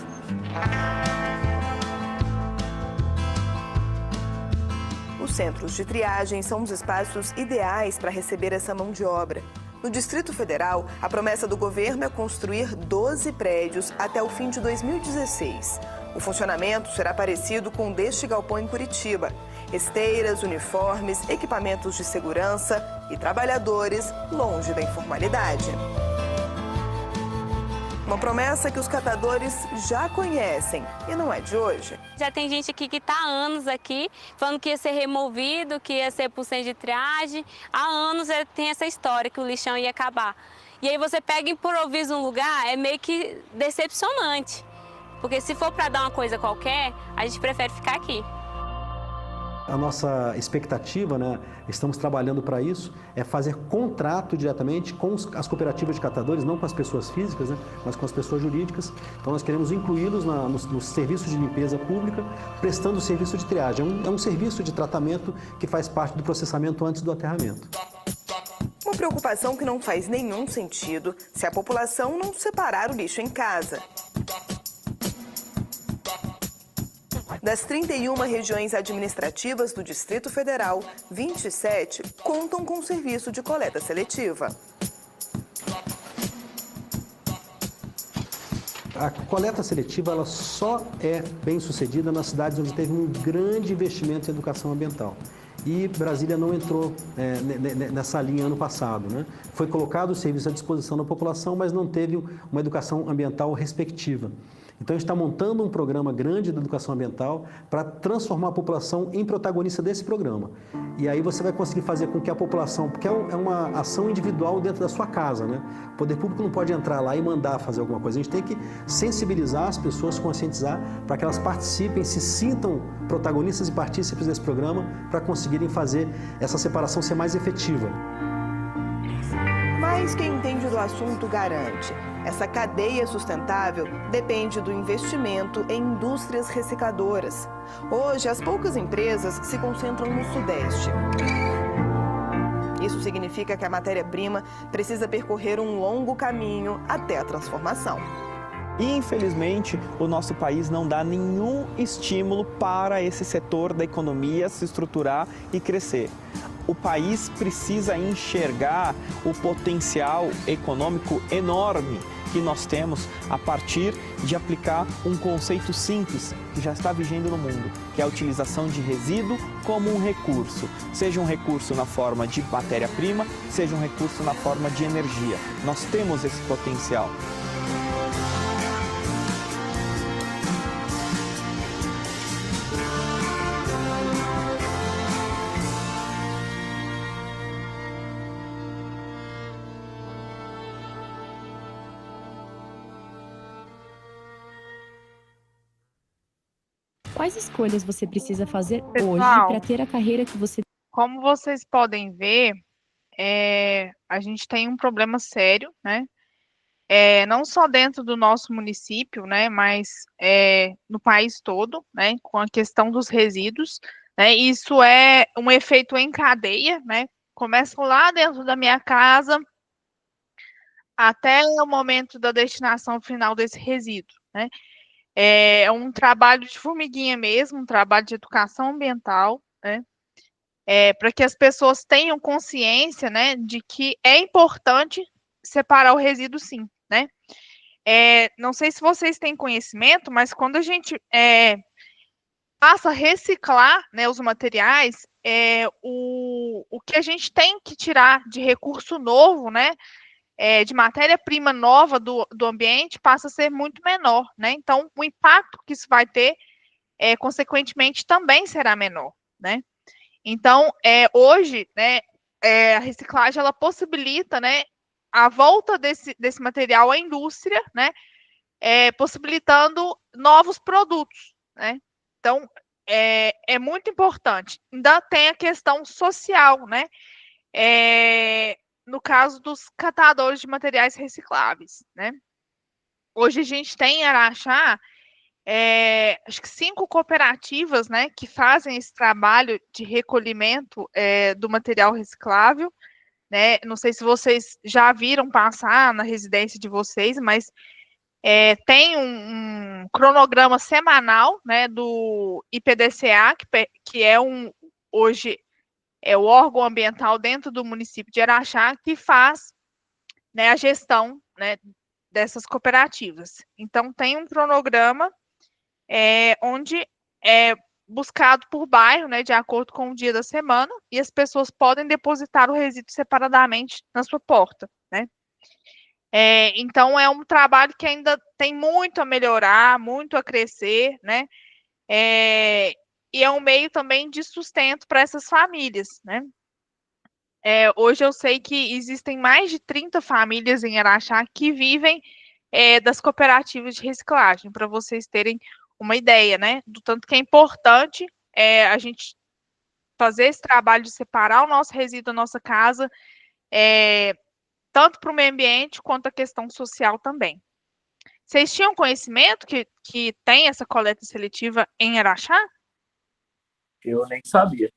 Os centros de triagem são os espaços ideais para receber essa mão de obra. No Distrito Federal, a promessa do governo é construir 12 prédios até o fim de 2016. O funcionamento será parecido com o deste galpão em Curitiba. Esteiras, uniformes, equipamentos de segurança e trabalhadores longe da informalidade. Uma promessa que os catadores já conhecem e não é de hoje. Já tem gente aqui que está há anos aqui, falando que ia ser removido, que ia ser por centro de triagem. Há anos tem essa história que o lixão ia acabar. E aí você pega e improvisa um lugar, é meio que decepcionante. Porque se for para dar uma coisa qualquer, a gente prefere ficar aqui. A nossa expectativa, né, estamos trabalhando para isso, é fazer contrato diretamente com as cooperativas de catadores, não com as pessoas físicas, né, mas com as pessoas jurídicas. Então nós queremos incluí-los nos serviços de limpeza pública, prestando serviço de triagem. É um serviço de tratamento que faz parte do processamento antes do aterramento. Uma preocupação que não faz nenhum sentido se a população não separar o lixo em casa. Das 31 regiões administrativas do Distrito Federal, 27 contam com serviço de coleta seletiva. A coleta seletiva ela só é bem sucedida nas cidades onde teve um grande investimento em educação ambiental. E Brasília não entrou nessa linha ano passado, né? Foi colocado o serviço à disposição da população, mas não teve uma educação ambiental respectiva. Então, a gente está montando um programa grande de educação ambiental para transformar a população em protagonista desse programa. E aí você vai conseguir fazer com que a população, porque é uma ação individual dentro da sua casa, né? O poder público não pode entrar lá e mandar fazer alguma coisa. A gente tem que sensibilizar as pessoas, conscientizar, para que elas participem, se sintam protagonistas e partícipes desse programa, para conseguirem fazer essa separação ser mais efetiva. Mas quem entende do assunto garante. Essa cadeia sustentável depende do investimento em indústrias recicladoras. Hoje, as poucas empresas se concentram no Sudeste. Isso significa que a matéria-prima precisa percorrer um longo caminho até a transformação. Infelizmente, o nosso país não dá nenhum estímulo para esse setor da economia se estruturar e crescer. O país precisa enxergar o potencial econômico enorme que nós temos a partir de aplicar um conceito simples que já está vigendo no mundo, que é a utilização de resíduo como um recurso. Seja um recurso na forma de matéria-prima, seja um recurso na forma de energia. Nós temos esse potencial. Quais escolhas você precisa fazer hoje Pessoal, para ter a carreira que você... como vocês podem ver, a gente tem um problema sério, né? Não só dentro do nosso município, né, mas no país todo, né, com a questão dos resíduos, né? Isso é um efeito em cadeia, né? Começa lá dentro da minha casa até o momento da destinação final desse resíduo, né? É um trabalho de formiguinha mesmo, um trabalho de educação ambiental, né? Para que as pessoas tenham consciência, né, de que é importante separar o resíduo, sim, né? Não sei se vocês têm conhecimento, mas quando a gente passa a reciclar, né, os materiais, o que a gente tem que tirar de recurso novo, né, de matéria-prima nova do ambiente passa a ser muito menor, né? Então, o impacto que isso vai ter, consequentemente, também será menor, né? Então, hoje, né, a reciclagem, ela possibilita, né, a volta desse material à indústria, né, possibilitando novos produtos, né? Então, é muito importante. Ainda tem a questão social, né? No caso dos catadores de materiais recicláveis, né? Hoje a gente tem em Araxá, acho que 5 cooperativas, né, que fazem esse trabalho de recolhimento do material reciclável, né? Não sei se vocês já viram passar na residência de vocês, mas tem um cronograma semanal, né, do IPDCA, que hoje é o órgão ambiental dentro do município de Araxá, que faz, né, a gestão, né, dessas cooperativas. Então, tem um cronograma onde é buscado por bairro, né, de acordo com o dia da semana, e as pessoas podem depositar o resíduo separadamente na sua porta, né? Então, é um trabalho que ainda tem muito a melhorar, muito a crescer, né? E é um meio também de sustento para essas famílias, né? Hoje eu sei que existem mais de 30 famílias em Araxá que vivem das cooperativas de reciclagem, para vocês terem uma ideia, né? Do tanto que é importante a gente fazer esse trabalho de separar o nosso resíduo da nossa casa, tanto para o meio ambiente quanto a questão social também. Vocês tinham conhecimento que tem essa coleta seletiva em Araxá? Eu nem sabia.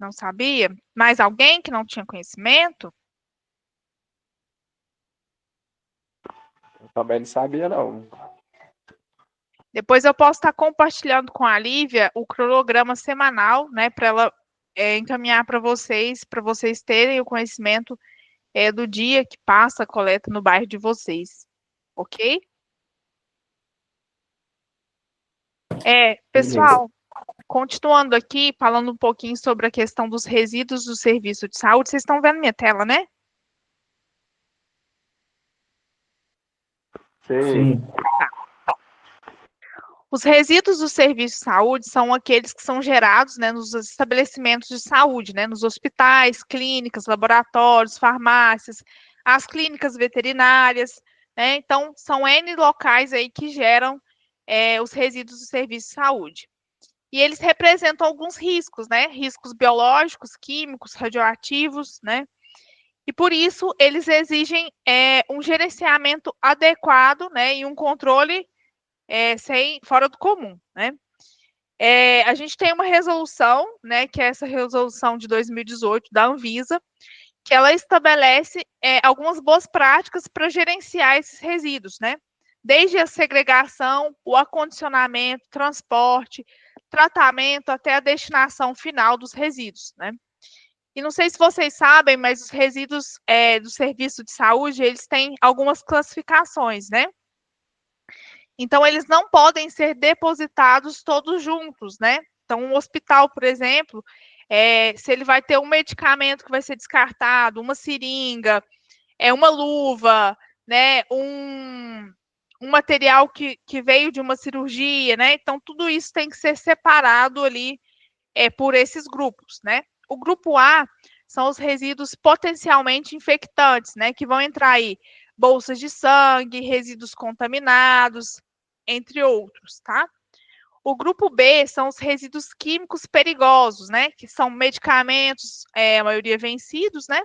Não sabia? Mais alguém que não tinha conhecimento? Eu também não sabia, não. Depois eu posso estar compartilhando com a Lívia o cronograma semanal, né, para ela encaminhar para vocês terem o conhecimento do dia que passa a coleta no bairro de vocês, ok? Pessoal, continuando aqui, falando um pouquinho sobre a questão dos resíduos do serviço de saúde, vocês estão vendo minha tela, né? Sim. Os resíduos do serviço de saúde são aqueles que são gerados, né, nos estabelecimentos de saúde, né, nos hospitais, clínicas, laboratórios, farmácias, as clínicas veterinárias, né? Então, são N locais aí que geram os resíduos do serviço de saúde. E eles representam alguns riscos, né? Riscos biológicos, químicos, radioativos, né? E por isso eles exigem um gerenciamento adequado, né? E um controle fora do comum, né? A gente tem uma resolução, né? Que é essa resolução de 2018 da Anvisa, que ela estabelece algumas boas práticas para gerenciar esses resíduos, né? Desde a segregação, o acondicionamento, transporte, tratamento até a destinação final dos resíduos, né? E não sei se vocês sabem, mas os resíduos do serviço de saúde, eles têm algumas classificações, né? Então, eles não podem ser depositados todos juntos, né? Então, um hospital, por exemplo, se ele vai ter um medicamento que vai ser descartado, uma seringa, uma luva, né? Um material que veio de uma cirurgia, né? Então, tudo isso tem que ser separado ali por esses grupos, né? O grupo A são os resíduos potencialmente infectantes, né? Que vão entrar aí bolsas de sangue, resíduos contaminados, entre outros, tá? O grupo B são os resíduos químicos perigosos, né? Que são medicamentos, a maioria vencidos, né?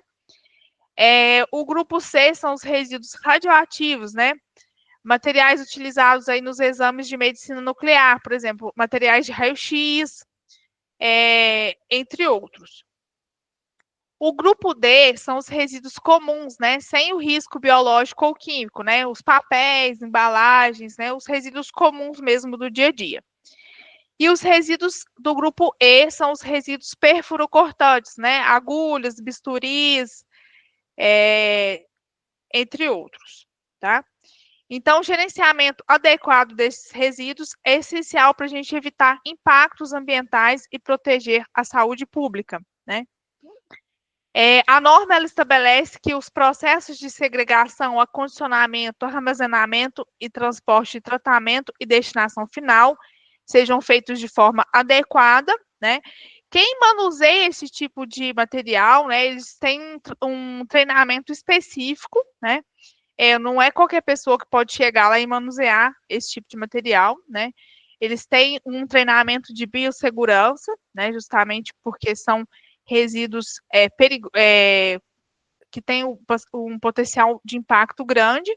O grupo C são os resíduos radioativos, né? Materiais utilizados aí nos exames de medicina nuclear, por exemplo, materiais de raio-x, entre outros. O grupo D são os resíduos comuns, né, sem o risco biológico ou químico, né, os papéis, embalagens, né, os resíduos comuns mesmo do dia a dia. E os resíduos do grupo E são os resíduos perfurocortantes, né, agulhas, bisturis, entre outros, tá? Então, o gerenciamento adequado desses resíduos é essencial para a gente evitar impactos ambientais e proteger a saúde pública, né? A norma ela estabelece que os processos de segregação, acondicionamento, armazenamento e transporte, tratamento e destinação final sejam feitos de forma adequada, né? Quem manuseia esse tipo de material, né? Eles têm um treinamento específico, né? Não é qualquer pessoa que pode chegar lá e manusear esse tipo de material, né? Eles têm um treinamento de biossegurança, né? Justamente porque são resíduos que têm um potencial de impacto grande.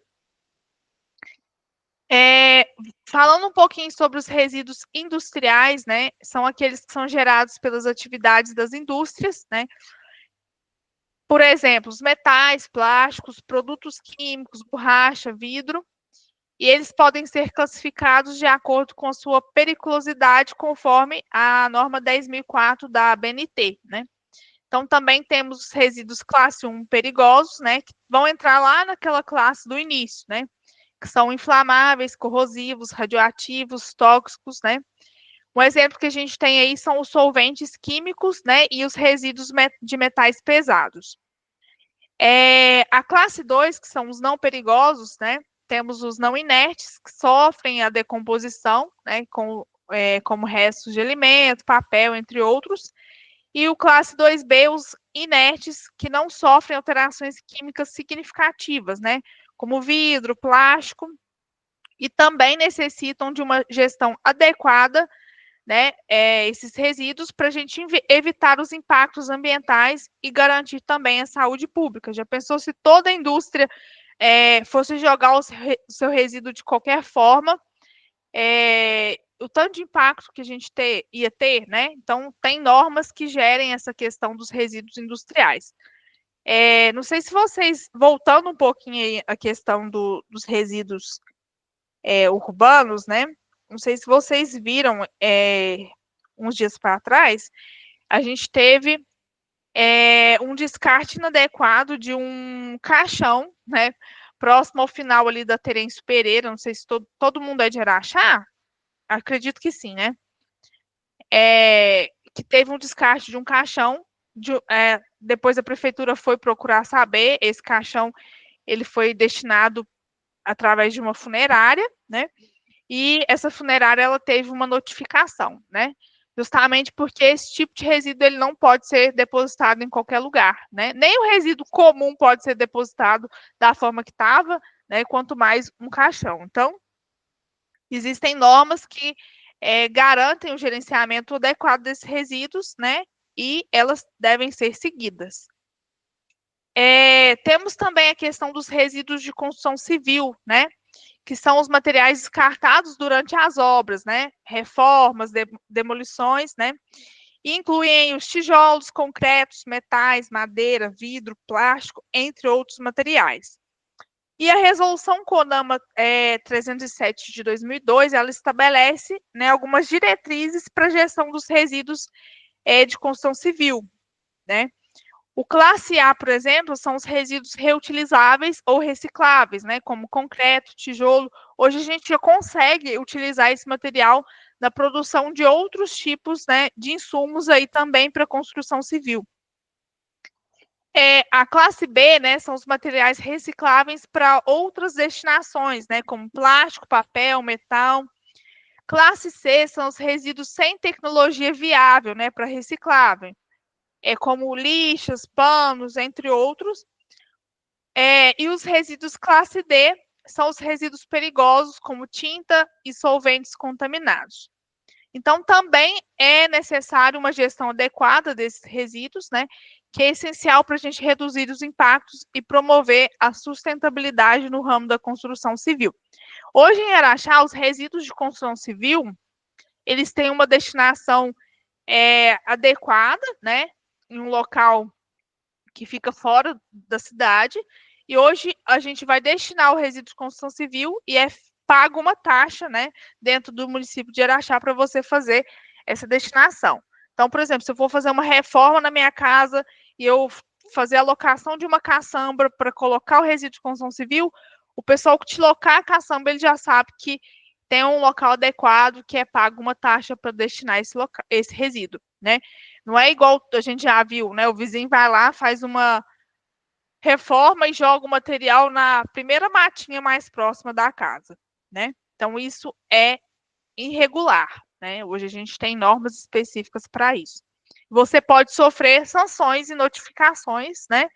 Falando um pouquinho sobre os resíduos industriais, né? São aqueles que são gerados pelas atividades das indústrias, né? Por exemplo, os metais, plásticos, produtos químicos, borracha, vidro, e eles podem ser classificados de acordo com a sua periculosidade, conforme a norma 10.004 da ABNT, né? Então, também temos os resíduos classe 1 perigosos, né, que vão entrar lá naquela classe do início, né, que são inflamáveis, corrosivos, radioativos, tóxicos, né. Um exemplo que a gente tem aí são os solventes químicos, né, e os resíduos de metais pesados. A classe 2, que são os não perigosos, né, temos os não inertes, que sofrem a decomposição, né, como restos de alimento, papel, entre outros. E o classe 2B, os inertes, que não sofrem alterações químicas significativas, né? Como vidro, plástico, e também necessitam de uma gestão adequada, né? Esses resíduos, para a gente evitar os impactos ambientais e garantir também a saúde pública. Já pensou se toda a indústria fosse jogar o seu resíduo de qualquer forma? o tanto de impacto que a gente ia ter, né? Então, tem normas que gerem essa questão dos resíduos industriais. Não sei se vocês, voltando um pouquinho aí a questão dos resíduos urbanos, né? Não sei se vocês viram uns dias para trás, a gente teve um descarte inadequado de um caixão, né? Próximo ao final ali da Terêncio Pereira, não sei se todo mundo é de Araxá, acredito que sim, né? Que teve um descarte de um caixão, depois a prefeitura foi procurar saber, esse caixão ele foi destinado através de uma funerária, né? E essa funerária ela teve uma notificação, né? Justamente porque esse tipo de resíduo ele não pode ser depositado em qualquer lugar, né? Nem o resíduo comum pode ser depositado da forma que estava, né? Quanto mais um caixão. Então, existem normas que garantem o gerenciamento adequado desses resíduos, né? E elas devem ser seguidas. Temos também a questão dos resíduos de construção civil, né? Que são os materiais descartados durante as obras, né? Reformas, demolições, né? E incluem os tijolos, concretos, metais, madeira, vidro, plástico, entre outros materiais. E a resolução CONAMA 307 de 2002, ela estabelece, né, algumas diretrizes para a gestão dos resíduos de construção civil, né? O classe A, por exemplo, são os resíduos reutilizáveis ou recicláveis, né, como concreto, tijolo. Hoje a gente já consegue utilizar esse material na produção de outros tipos, né, de insumos aí também para construção civil. A classe B, né, são os materiais recicláveis para outras destinações, né, como plástico, papel, metal. Classe C são os resíduos sem tecnologia viável, né, para reciclável. Como lixos, panos, entre outros. E os resíduos classe D são os resíduos perigosos, como tinta e solventes contaminados. Então, também é necessário uma gestão adequada desses resíduos, né, que é essencial para a gente reduzir os impactos e promover a sustentabilidade no ramo da construção civil. Hoje, em Araxá, os resíduos de construção civil, eles têm uma destinação adequada, né, em um local que fica fora da cidade, e hoje a gente vai destinar o resíduo de construção civil e paga uma taxa, né, dentro do município de Araxá para você fazer essa destinação. Então, por exemplo, se eu for fazer uma reforma na minha casa e eu fazer a locação de uma caçamba para colocar o resíduo de construção civil, o pessoal que te locar a caçamba, ele já sabe que tem um local adequado que é pago uma taxa para destinar esse resíduo, né? Não é igual a gente já viu, né? O vizinho vai lá, faz uma reforma e joga o material na primeira matinha mais próxima da casa, né? Então, isso é irregular, né? Hoje a gente tem normas específicas para isso. Você pode sofrer sanções e notificações, né?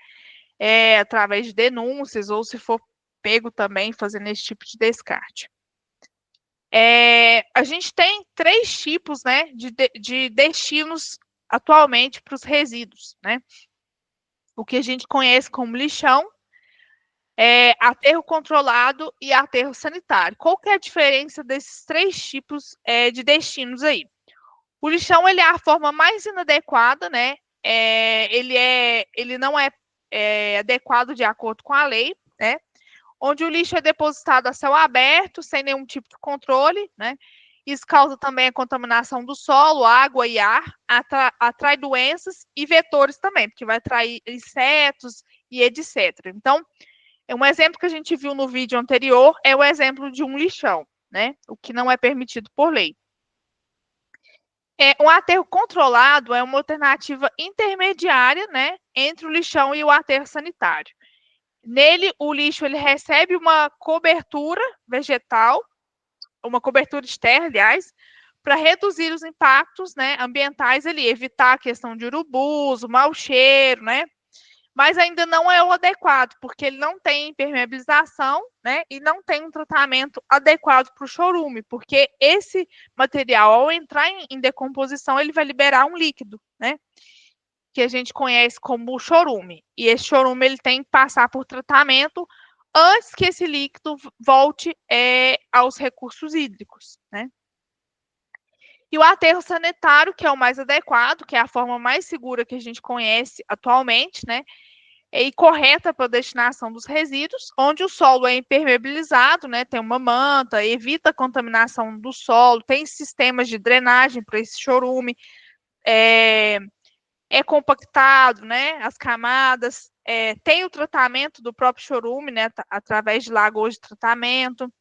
Através de denúncias ou se for pego também fazendo esse tipo de descarte. A gente tem 3 tipos, né, de destinos atualmente para os resíduos, né? O que a gente conhece como lixão, aterro controlado e aterro sanitário. Qual que é a diferença desses 3 tipos de destinos aí? O lixão, ele é a forma mais inadequada, né? Ele não é adequado de acordo com a lei, né? Onde o lixo é depositado a céu aberto, sem nenhum tipo de controle, né? Isso causa também a contaminação do solo, água e ar, atrai doenças e vetores também, porque vai atrair insetos e etc. Então, um exemplo que a gente viu no vídeo anterior é o exemplo de um lixão, né? O que não é permitido por lei. Um aterro controlado é uma alternativa intermediária, né, entre o lixão e o aterro sanitário. Nele, o lixo ele recebe uma cobertura vegetal, uma cobertura externa, aliás, para reduzir os impactos, né, ambientais ali, evitar a questão de urubus, o mau cheiro, né? Mas ainda não é o adequado, porque ele não tem impermeabilização, né? E não tem um tratamento adequado para o chorume, porque esse material, ao entrar em decomposição, ele vai liberar um líquido, né? Que a gente conhece como chorume. E esse chorume ele tem que passar por tratamento antes que esse líquido volte aos recursos hídricos, né? E o aterro sanitário, que é o mais adequado, que é a forma mais segura que a gente conhece atualmente, né? E correta para a destinação dos resíduos, onde o solo é impermeabilizado, né? Tem uma manta, evita a contaminação do solo, tem sistemas de drenagem para esse chorume, é compactado, né? As camadas, tem o tratamento do próprio chorume, né? Através de lagoas de tratamento,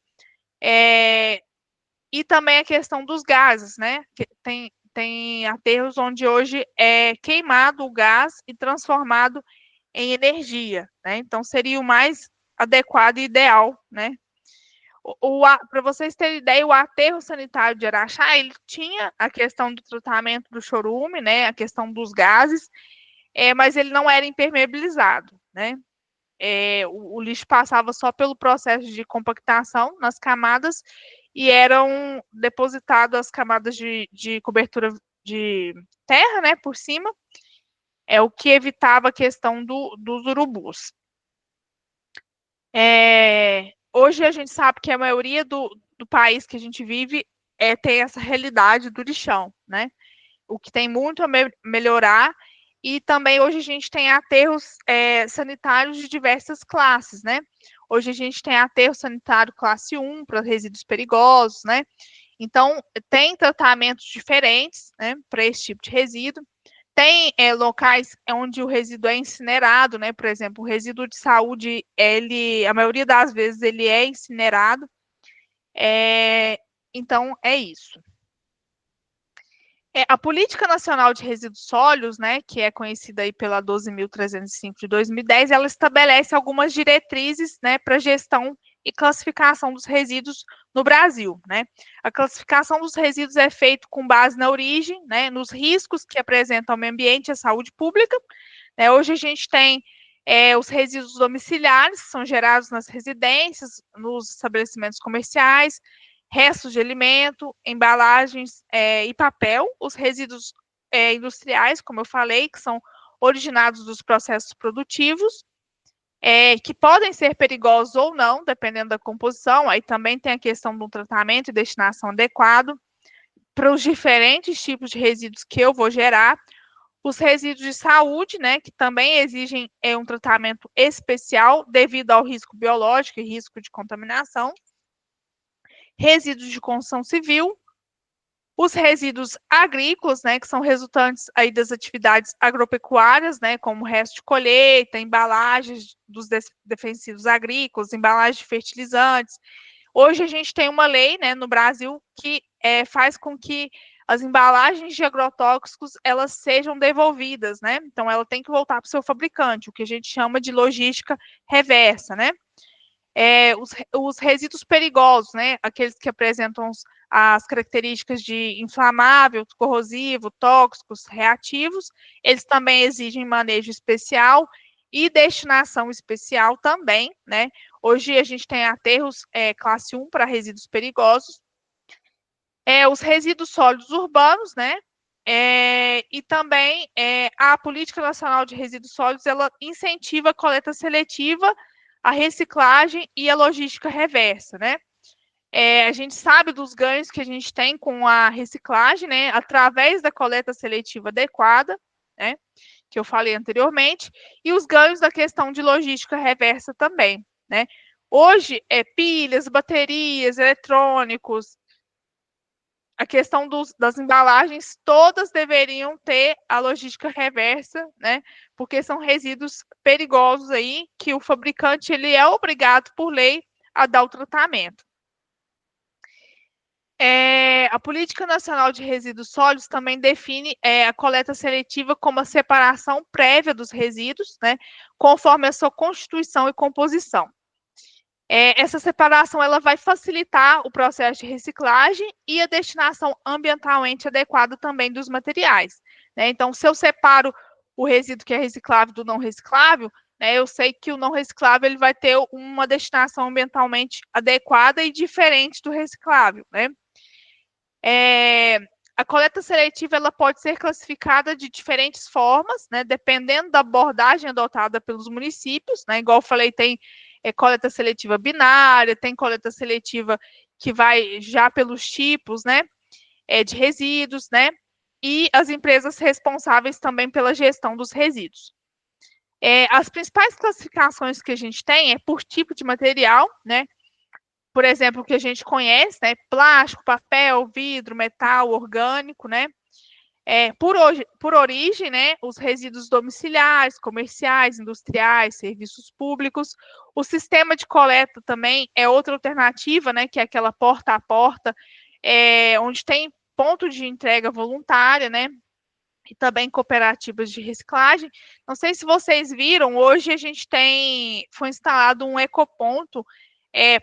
e também a questão dos gases, né? Tem aterros onde hoje é queimado o gás e transformado em energia, né? Então seria o mais adequado e ideal, né? Para vocês terem ideia, o aterro sanitário de Araxá, ele tinha a questão do tratamento do chorume, né? A questão dos gases, mas ele não era impermeabilizado, né? O lixo passava só pelo processo de compactação nas camadas e eram depositadas as camadas de cobertura de terra, né, por cima, o que evitava a questão dos urubus. Hoje a gente sabe que a maioria do país que a gente vive tem essa realidade do lixão, né, o que tem muito a melhorar. E também hoje a gente tem aterros sanitários de diversas classes, né? Hoje a gente tem aterro sanitário classe 1 para resíduos perigosos, né? Então, tem tratamentos diferentes, né, para esse tipo de resíduo. Tem locais onde o resíduo é incinerado, né? Por exemplo, o resíduo de saúde, a maioria das vezes, ele é incinerado. Então, é isso. A Política Nacional de Resíduos Sólidos, né, que é conhecida aí pela 12.305 de 2010, ela estabelece algumas diretrizes, né, para gestão e classificação dos resíduos no Brasil, né? A classificação dos resíduos é feita com base na origem, né, nos riscos que apresentam ao meio ambiente e à saúde pública, né? Hoje a gente tem os resíduos domiciliares, que são gerados nas residências, nos estabelecimentos comerciais, restos de alimento, embalagens e papel, os resíduos industriais, como eu falei, que são originados dos processos produtivos, que podem ser perigosos ou não, dependendo da composição. Aí também tem a questão do tratamento e destinação adequado para os diferentes tipos de resíduos que eu vou gerar. Os resíduos de saúde, né, que também exigem um tratamento especial devido ao risco biológico e risco de contaminação. Resíduos de construção civil, os resíduos agrícolas, né, que são resultantes aí das atividades agropecuárias, né, como resto de colheita, embalagens dos defensivos agrícolas, embalagens de fertilizantes. Hoje a gente tem uma lei, né, no Brasil que faz com que as embalagens de agrotóxicos elas sejam devolvidas, né? Então ela tem que voltar para o seu fabricante, o que a gente chama de logística reversa, né? Os resíduos perigosos, né? Aqueles que apresentam as características de inflamável, corrosivo, tóxicos, reativos, eles também exigem manejo especial e destinação especial também, né? Hoje a gente tem aterros classe 1 para resíduos perigosos, os resíduos sólidos urbanos, né? E também a Política Nacional de Resíduos Sólidos, ela incentiva a coleta seletiva, a reciclagem e a logística reversa, né? A gente sabe dos ganhos que a gente tem com a reciclagem, né? Através da coleta seletiva adequada, né? Que eu falei anteriormente, e os ganhos da questão de logística reversa também, né? Hoje, pilhas, baterias, eletrônicos, a questão das embalagens, todas deveriam ter a logística reversa, né? Porque são resíduos perigosos aí, que o fabricante ele é obrigado por lei a dar o tratamento. A Política Nacional de Resíduos Sólidos também define a coleta seletiva como a separação prévia dos resíduos, né? Conforme a sua constituição e composição. Essa separação ela vai facilitar o processo de reciclagem e a destinação ambientalmente adequada também dos materiais, né? Então, se eu separo o resíduo que é reciclável do não reciclável, né, eu sei que o não reciclável ele vai ter uma destinação ambientalmente adequada e diferente do reciclável, né? A coleta seletiva ela pode ser classificada de diferentes formas, né, dependendo da abordagem adotada pelos municípios, né? Igual eu falei, tem coleta seletiva binária, tem coleta seletiva que vai já pelos tipos, né? de resíduos, né? E as empresas responsáveis também pela gestão dos resíduos. As principais classificações que a gente tem é por tipo de material, né? Por exemplo, o que a gente conhece, né? Plástico, papel, vidro, metal, orgânico, né? Por origem, né? Os resíduos domiciliares, comerciais, industriais, serviços públicos. O sistema de coleta também é outra alternativa, né? Que é aquela porta a porta, onde tem ponto de entrega voluntária, né? E também cooperativas de reciclagem. Não sei se vocês viram, hoje a gente foi instalado um ecoponto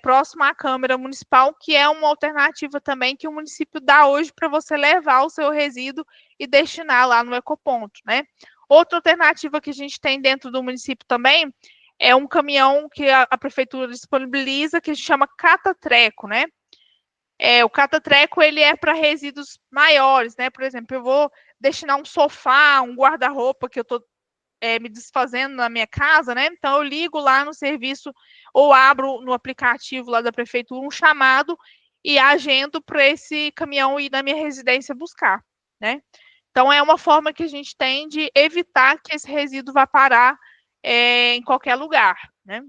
próximo à Câmara Municipal, que é uma alternativa também que o município dá hoje para você levar o seu resíduo e destinar lá no ecoponto, né? Outra alternativa que a gente tem dentro do município também é um caminhão que a prefeitura disponibiliza, que a gente chama catatreco, né? O catatreco, ele é para resíduos maiores, né? Por exemplo, eu vou destinar um sofá, um guarda-roupa que eu estou me desfazendo na minha casa, né? Então, eu ligo lá no serviço ou abro no aplicativo lá da prefeitura um chamado e agendo para esse caminhão ir na minha residência buscar, né? Então, é uma forma que a gente tem de evitar que esse resíduo vá parar em qualquer lugar, né?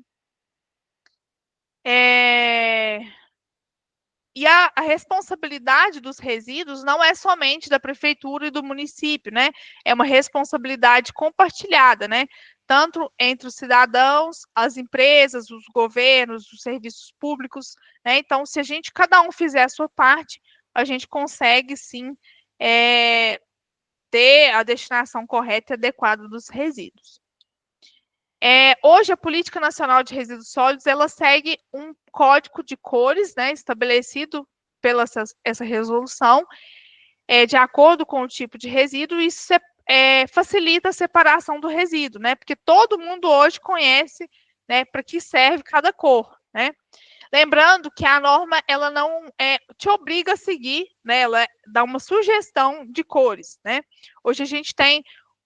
E a responsabilidade dos resíduos não é somente da prefeitura e do município, né? É uma responsabilidade compartilhada, né? Tanto entre os cidadãos, as empresas, os governos, os serviços públicos, né? Então, se cada um fizer a sua parte, a gente consegue, sim, ter a destinação correta e adequada dos resíduos. Hoje, a Política Nacional de Resíduos Sólidos, ela segue um código de cores, né, estabelecido pela essa resolução, de acordo com o tipo de resíduo, e isso facilita a separação do resíduo, né, porque todo mundo hoje conhece, né, para que serve cada cor, né. Lembrando que a norma, ela não te obriga a seguir, né, ela dá uma sugestão de cores, né. Hoje a gente tem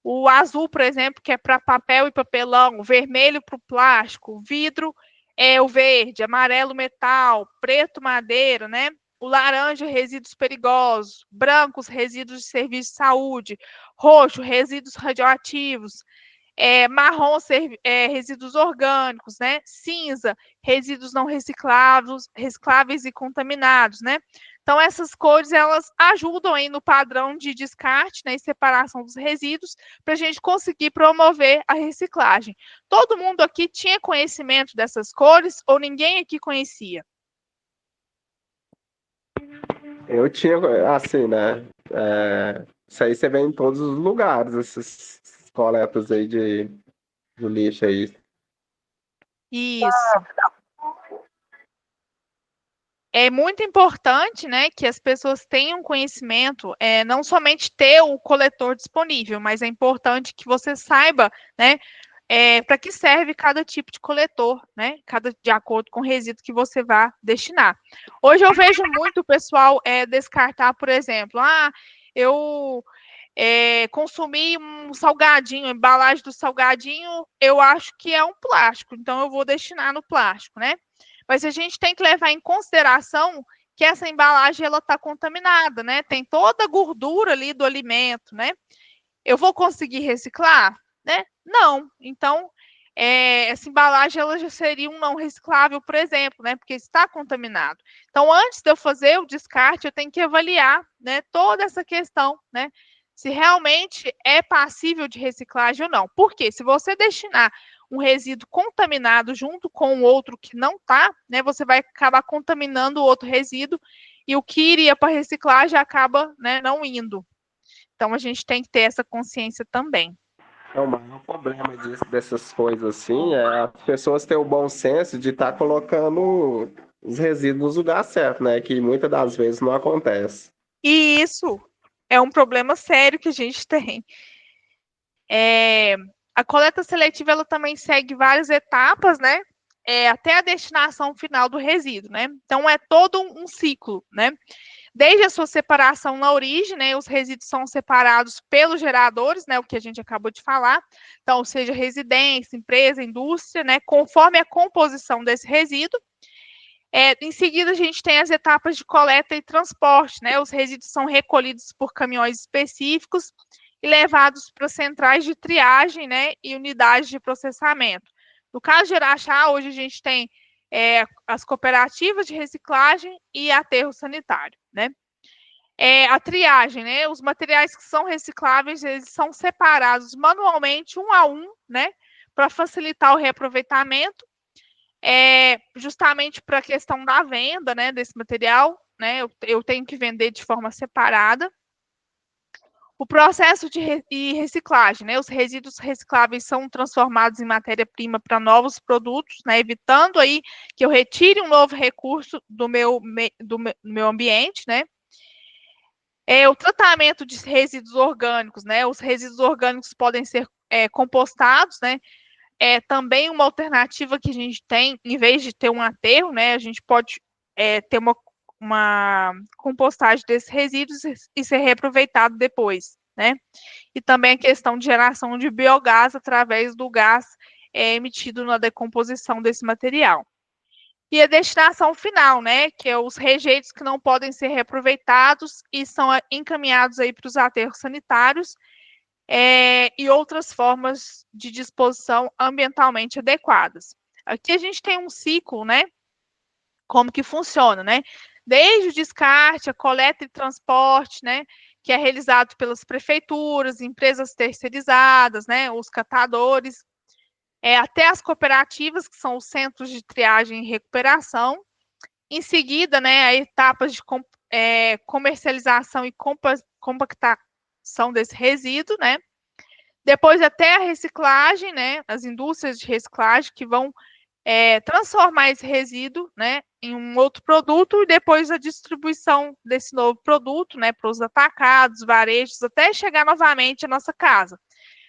o azul, por exemplo, que é para papel e papelão, o vermelho para o plástico, o vidro o verde, amarelo metal, preto madeira, né? O laranja, resíduos perigosos, branco, os resíduos de serviço de saúde, roxo, resíduos radioativos, marrom, resíduos orgânicos, né? Cinza, resíduos não recicláveis e contaminados, né? Então, essas cores, elas ajudam aí no padrão de descarte, né, e separação dos resíduos, para a gente conseguir promover a reciclagem. Todo mundo aqui tinha conhecimento dessas cores ou ninguém aqui conhecia? Eu tinha, assim, né? Isso aí você vê em todos os lugares, essas coletas aí de lixo aí. Isso. É muito importante, né, que as pessoas tenham conhecimento, não somente ter o coletor disponível, mas é importante que você saiba, né, para que serve cada tipo de coletor, né, de acordo com o resíduo que você vai destinar. Hoje eu vejo muito o pessoal descartar, por exemplo, eu consumi um salgadinho, a embalagem do salgadinho, eu acho que é um plástico, então eu vou destinar no plástico, né? Mas a gente tem que levar em consideração que essa embalagem ela está contaminada, né? Tem toda a gordura ali do alimento, né? Eu vou conseguir reciclar, né? Não. Então, essa embalagem ela já seria um não reciclável, por exemplo, né? Porque está contaminado. Então, antes de eu fazer o descarte, eu tenho que avaliar, né? Toda essa questão, né? Se realmente é passível de reciclagem ou não. Por quê? Se você destinar um resíduo contaminado junto com o outro que não está, né, você vai acabar contaminando o outro resíduo e o que iria para reciclagem acaba, né, não indo. Então, a gente tem que ter essa consciência também. O maior problema dessas coisas assim é as pessoas terem o bom senso de estar colocando os resíduos no lugar certo, né, que muitas das vezes não acontece. E isso é um problema sério que a gente tem. A coleta seletiva, ela também segue várias etapas, né? Até a destinação final do resíduo, né? Então, é todo um ciclo, né? Desde a sua separação na origem, né? Os resíduos são separados pelos geradores, né? O que a gente acabou de falar. Então, seja residência, empresa, indústria, né? Conforme a composição desse resíduo. Em seguida, a gente tem as etapas de coleta e transporte, né? Os resíduos são recolhidos por caminhões específicos e levados para centrais de triagem, né? E unidades de processamento. No caso de Araxá, hoje a gente tem as cooperativas de reciclagem e aterro sanitário, né? A triagem, né? Os materiais que são recicláveis, eles são separados manualmente, um a um, né? Para facilitar o reaproveitamento, justamente para a questão da venda, né? Desse material, né? Eu tenho que vender de forma separada. O processo de reciclagem, né? Os resíduos recicláveis são transformados em matéria-prima para novos produtos, né? Evitando aí que eu retire um novo recurso do meu ambiente, né? O tratamento de resíduos orgânicos, né? Os resíduos orgânicos podem ser compostados, né? Também uma alternativa que a gente tem, em vez de ter um aterro, né? A gente pode ter uma compostagem desses resíduos e ser reaproveitado depois, né? E também a questão de geração de biogás através do gás emitido na decomposição desse material. E a destinação final, né, que é os rejeitos que não podem ser reaproveitados e são encaminhados aí para os aterros sanitários e outras formas de disposição ambientalmente adequadas. Aqui a gente tem um ciclo, né, como que funciona, né, desde o descarte, a coleta e transporte, né, que é realizado pelas prefeituras, empresas terceirizadas, né, os catadores, até as cooperativas, que são os centros de triagem e recuperação. Em seguida, né, a etapas de comercialização e compactação desse resíduo, né? Depois até a reciclagem, né? As indústrias de reciclagem que vão transformar esse resíduo, né, em um outro produto e depois a distribuição desse novo produto, né, para os atacados, varejos, até chegar novamente à nossa casa.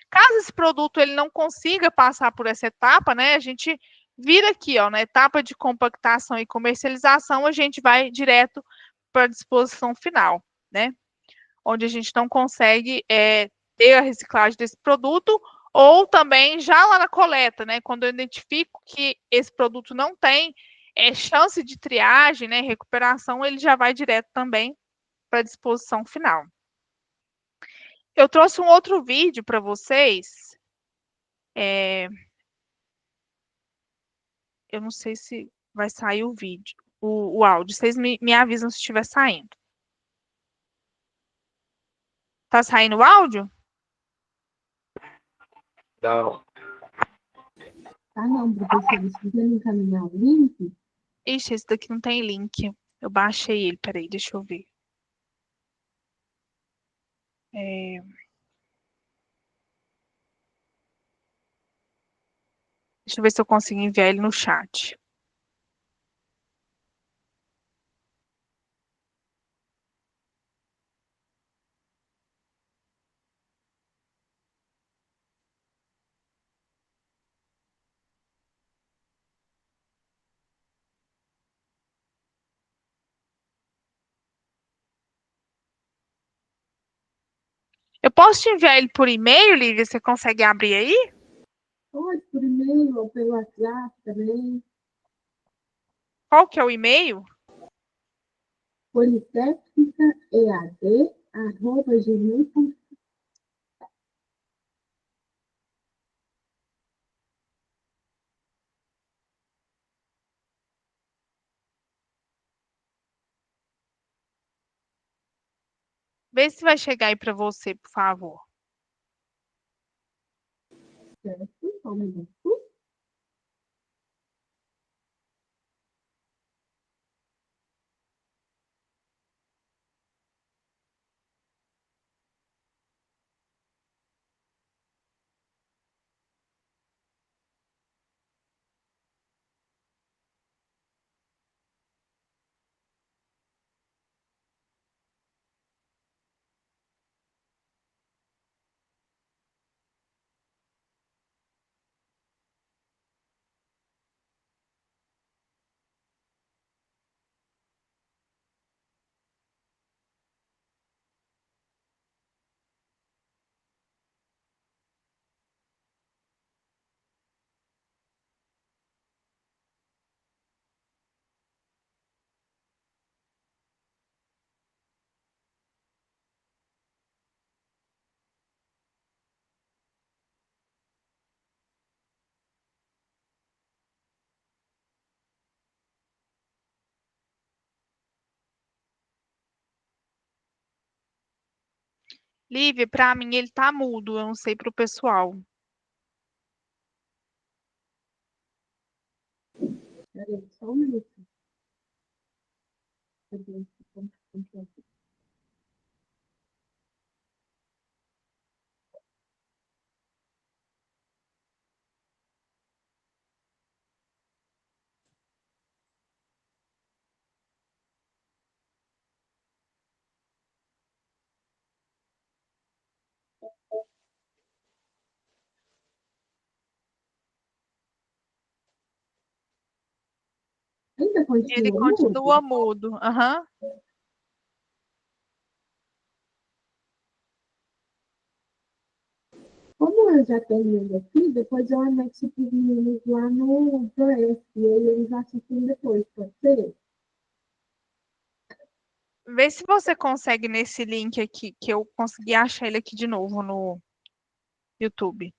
Caso esse produto ele não consiga passar por essa etapa, né, a gente vira aqui, ó, na etapa de compactação e comercialização, a gente vai direto para a disposição final, né, onde a gente não consegue ter a reciclagem desse produto, ou também já lá na coleta, né, quando eu identifico que esse produto não tem chance de triagem, né, recuperação, ele já vai direto também para a disposição final. Eu trouxe um outro vídeo para vocês. Eu não sei se vai sair o vídeo, o áudio. Vocês me avisam se estiver saindo. Tá saindo o áudio? Não. Tá não, professora. Se quiser me encaminhar o link. Ixi, esse daqui não tem link. Eu baixei ele, peraí, deixa eu ver. Deixa eu ver se eu consigo enviar ele no chat. Eu posso te enviar ele por e-mail, Lívia? Você consegue abrir aí? Pode, por e-mail ou pelo WhatsApp também. Qual que é o e-mail? politecnicaead@gmail.com. Vê se vai chegar aí para você, por favor. Certo? Só um minuto. Lívia, para mim ele tá mudo, eu não sei pro pessoal. Peraí, só um minuto. Cadê? Ainda Ele continua continua mudo? mudo. Aham. Como eu já tenho ele aqui, depois eu anexo para os meninos lá no Joes, e aí eles assistem depois, pode ser? Vê se você consegue nesse link aqui, que eu consegui achar ele aqui de novo no YouTube.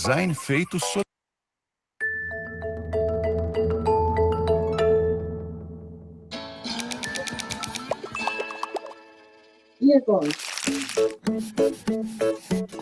Design feito E agora?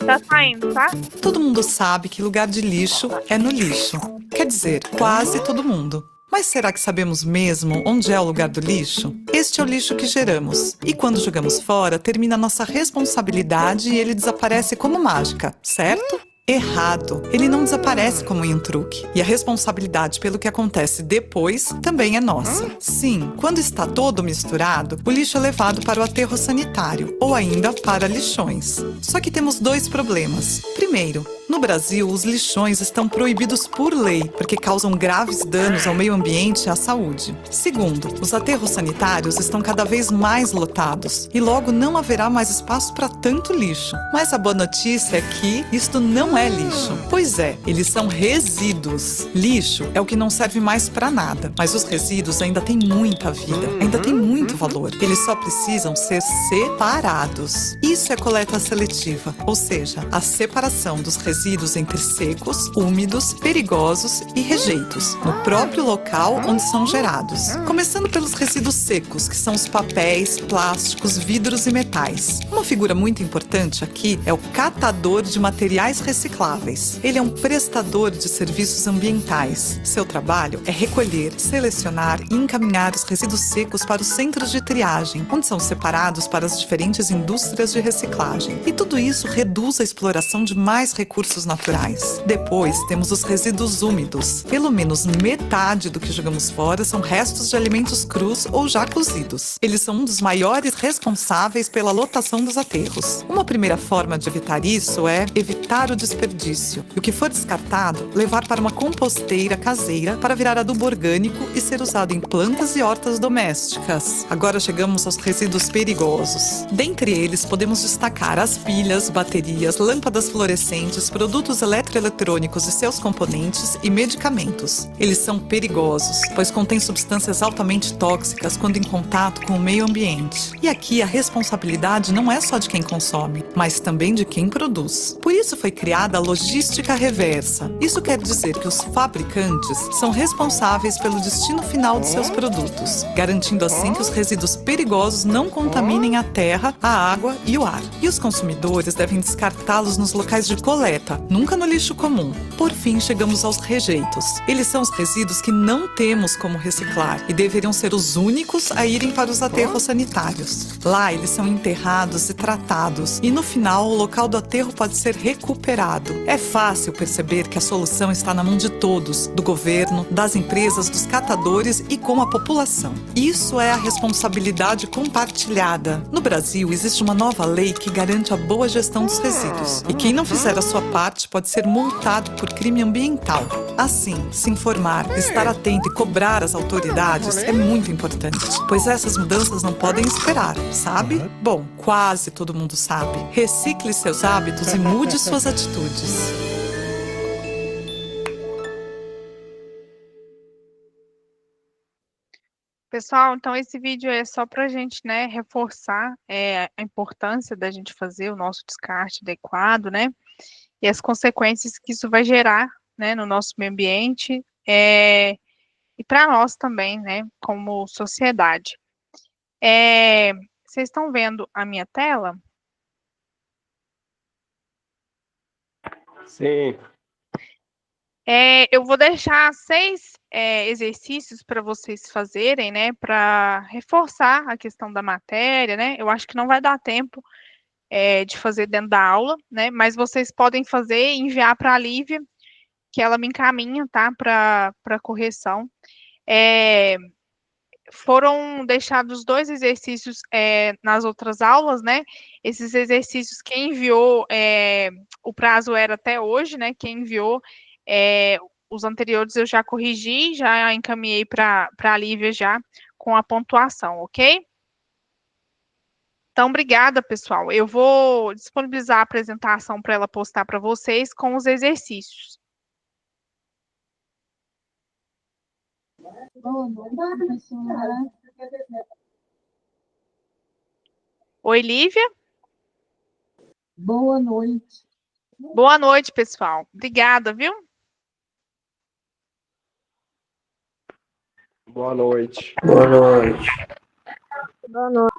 Tá saindo, tá? Todo mundo sabe que lugar de lixo é no lixo. Quer dizer, quase todo mundo. Mas será que sabemos mesmo onde é o lugar do lixo? Este é o lixo que geramos. E quando jogamos fora, termina a nossa responsabilidade e ele desaparece como mágica, certo? Errado. Ele não desaparece como em um truque. E a responsabilidade pelo que acontece depois também é nossa. Sim, quando está todo misturado, o lixo é levado para o aterro sanitário ou ainda para lixões. Só que temos dois problemas. Primeiro, no Brasil, os lixões estão proibidos por lei, porque causam graves danos ao meio ambiente e à saúde. Segundo, os aterros sanitários estão cada vez mais lotados e logo não haverá mais espaço para tanto lixo. Mas a boa notícia é que isto não é lixo. Pois é, eles são resíduos. Lixo é o que não serve mais para nada, mas os resíduos ainda têm muita vida, ainda têm muito valor. Eles só precisam ser separados. Isso é coleta seletiva, ou seja, a separação dos resíduos entre secos, úmidos, perigosos e rejeitos, no próprio local onde são gerados. Começando pelos resíduos secos, que são os papéis, plásticos, vidros e metais. Uma figura muito importante aqui é o catador de materiais recicláveis. Ele é um prestador de serviços ambientais. Seu trabalho é recolher, selecionar e encaminhar os resíduos secos para os centros de triagem, onde são separados para as diferentes indústrias de reciclagem. E tudo isso reduz a exploração de mais recursos naturais. Depois temos os resíduos úmidos. Pelo menos metade do que jogamos fora são restos de alimentos crus ou já cozidos. Eles são um dos maiores responsáveis pela lotação dos aterros. Uma primeira forma de evitar isso é evitar o desperdício. E o que for descartado, levar para uma composteira caseira para virar adubo orgânico e ser usado em plantas e hortas domésticas. Agora chegamos aos resíduos perigosos. Dentre eles, podemos destacar as pilhas, baterias, lâmpadas fluorescentes, produtos eletroeletrônicos e seus componentes e medicamentos. Eles são perigosos, pois contêm substâncias altamente tóxicas quando em contato com o meio ambiente. E aqui a responsabilidade não é só de quem consome, mas também de quem produz. Por isso foi criada a logística reversa. Isso quer dizer que os fabricantes são responsáveis pelo destino final de seus produtos, garantindo assim que os resíduos perigosos não contaminem a terra, a água e o ar. E os consumidores devem descartá-los nos locais de coleta, nunca no lixo comum. Por fim, chegamos aos rejeitos. Eles são os resíduos que não temos como reciclar e deveriam ser os únicos a irem para os aterros sanitários. Lá, eles são enterrados e tratados, e no final, o local do aterro pode ser recuperado. É fácil perceber que a solução está na mão de todos, do governo, das empresas, dos catadores e com a população. Isso é a responsabilidade compartilhada. No Brasil, existe uma nova lei que garante a boa gestão dos resíduos, e quem não fizer a sua parte pode ser multado por crime ambiental. Assim, se informar, estar atento e cobrar as autoridades é muito importante, pois essas mudanças não podem esperar, sabe? Bom, quase todo mundo sabe. Recicle seus hábitos e mude suas atitudes. Pessoal, então esse vídeo é só para a gente, né, reforçar a importância da gente fazer o nosso descarte adequado, né? e as consequências que isso vai gerar, né, no nosso meio ambiente e para nós também, né, como sociedade. Vocês estão vendo a minha tela? Sim. Eu vou deixar 6 exercícios para vocês fazerem, né, para reforçar a questão da matéria, né? Eu acho que não vai dar tempo de fazer dentro da aula, né? Mas vocês podem fazer e enviar para a Lívia, que ela me encaminha, tá? Para correção. Foram deixados 2 exercícios nas outras aulas, né? Esses exercícios, quem enviou, o prazo era até hoje, né? Quem enviou, os anteriores eu já corrigi, já encaminhei para a Lívia já com a pontuação, ok? Então, obrigada, pessoal. Eu vou disponibilizar a apresentação para ela postar para vocês com os exercícios. Boa noite, professora. Oi, Lívia. Boa noite. Boa noite, pessoal. Obrigada, viu? Boa noite. Boa noite. Boa noite.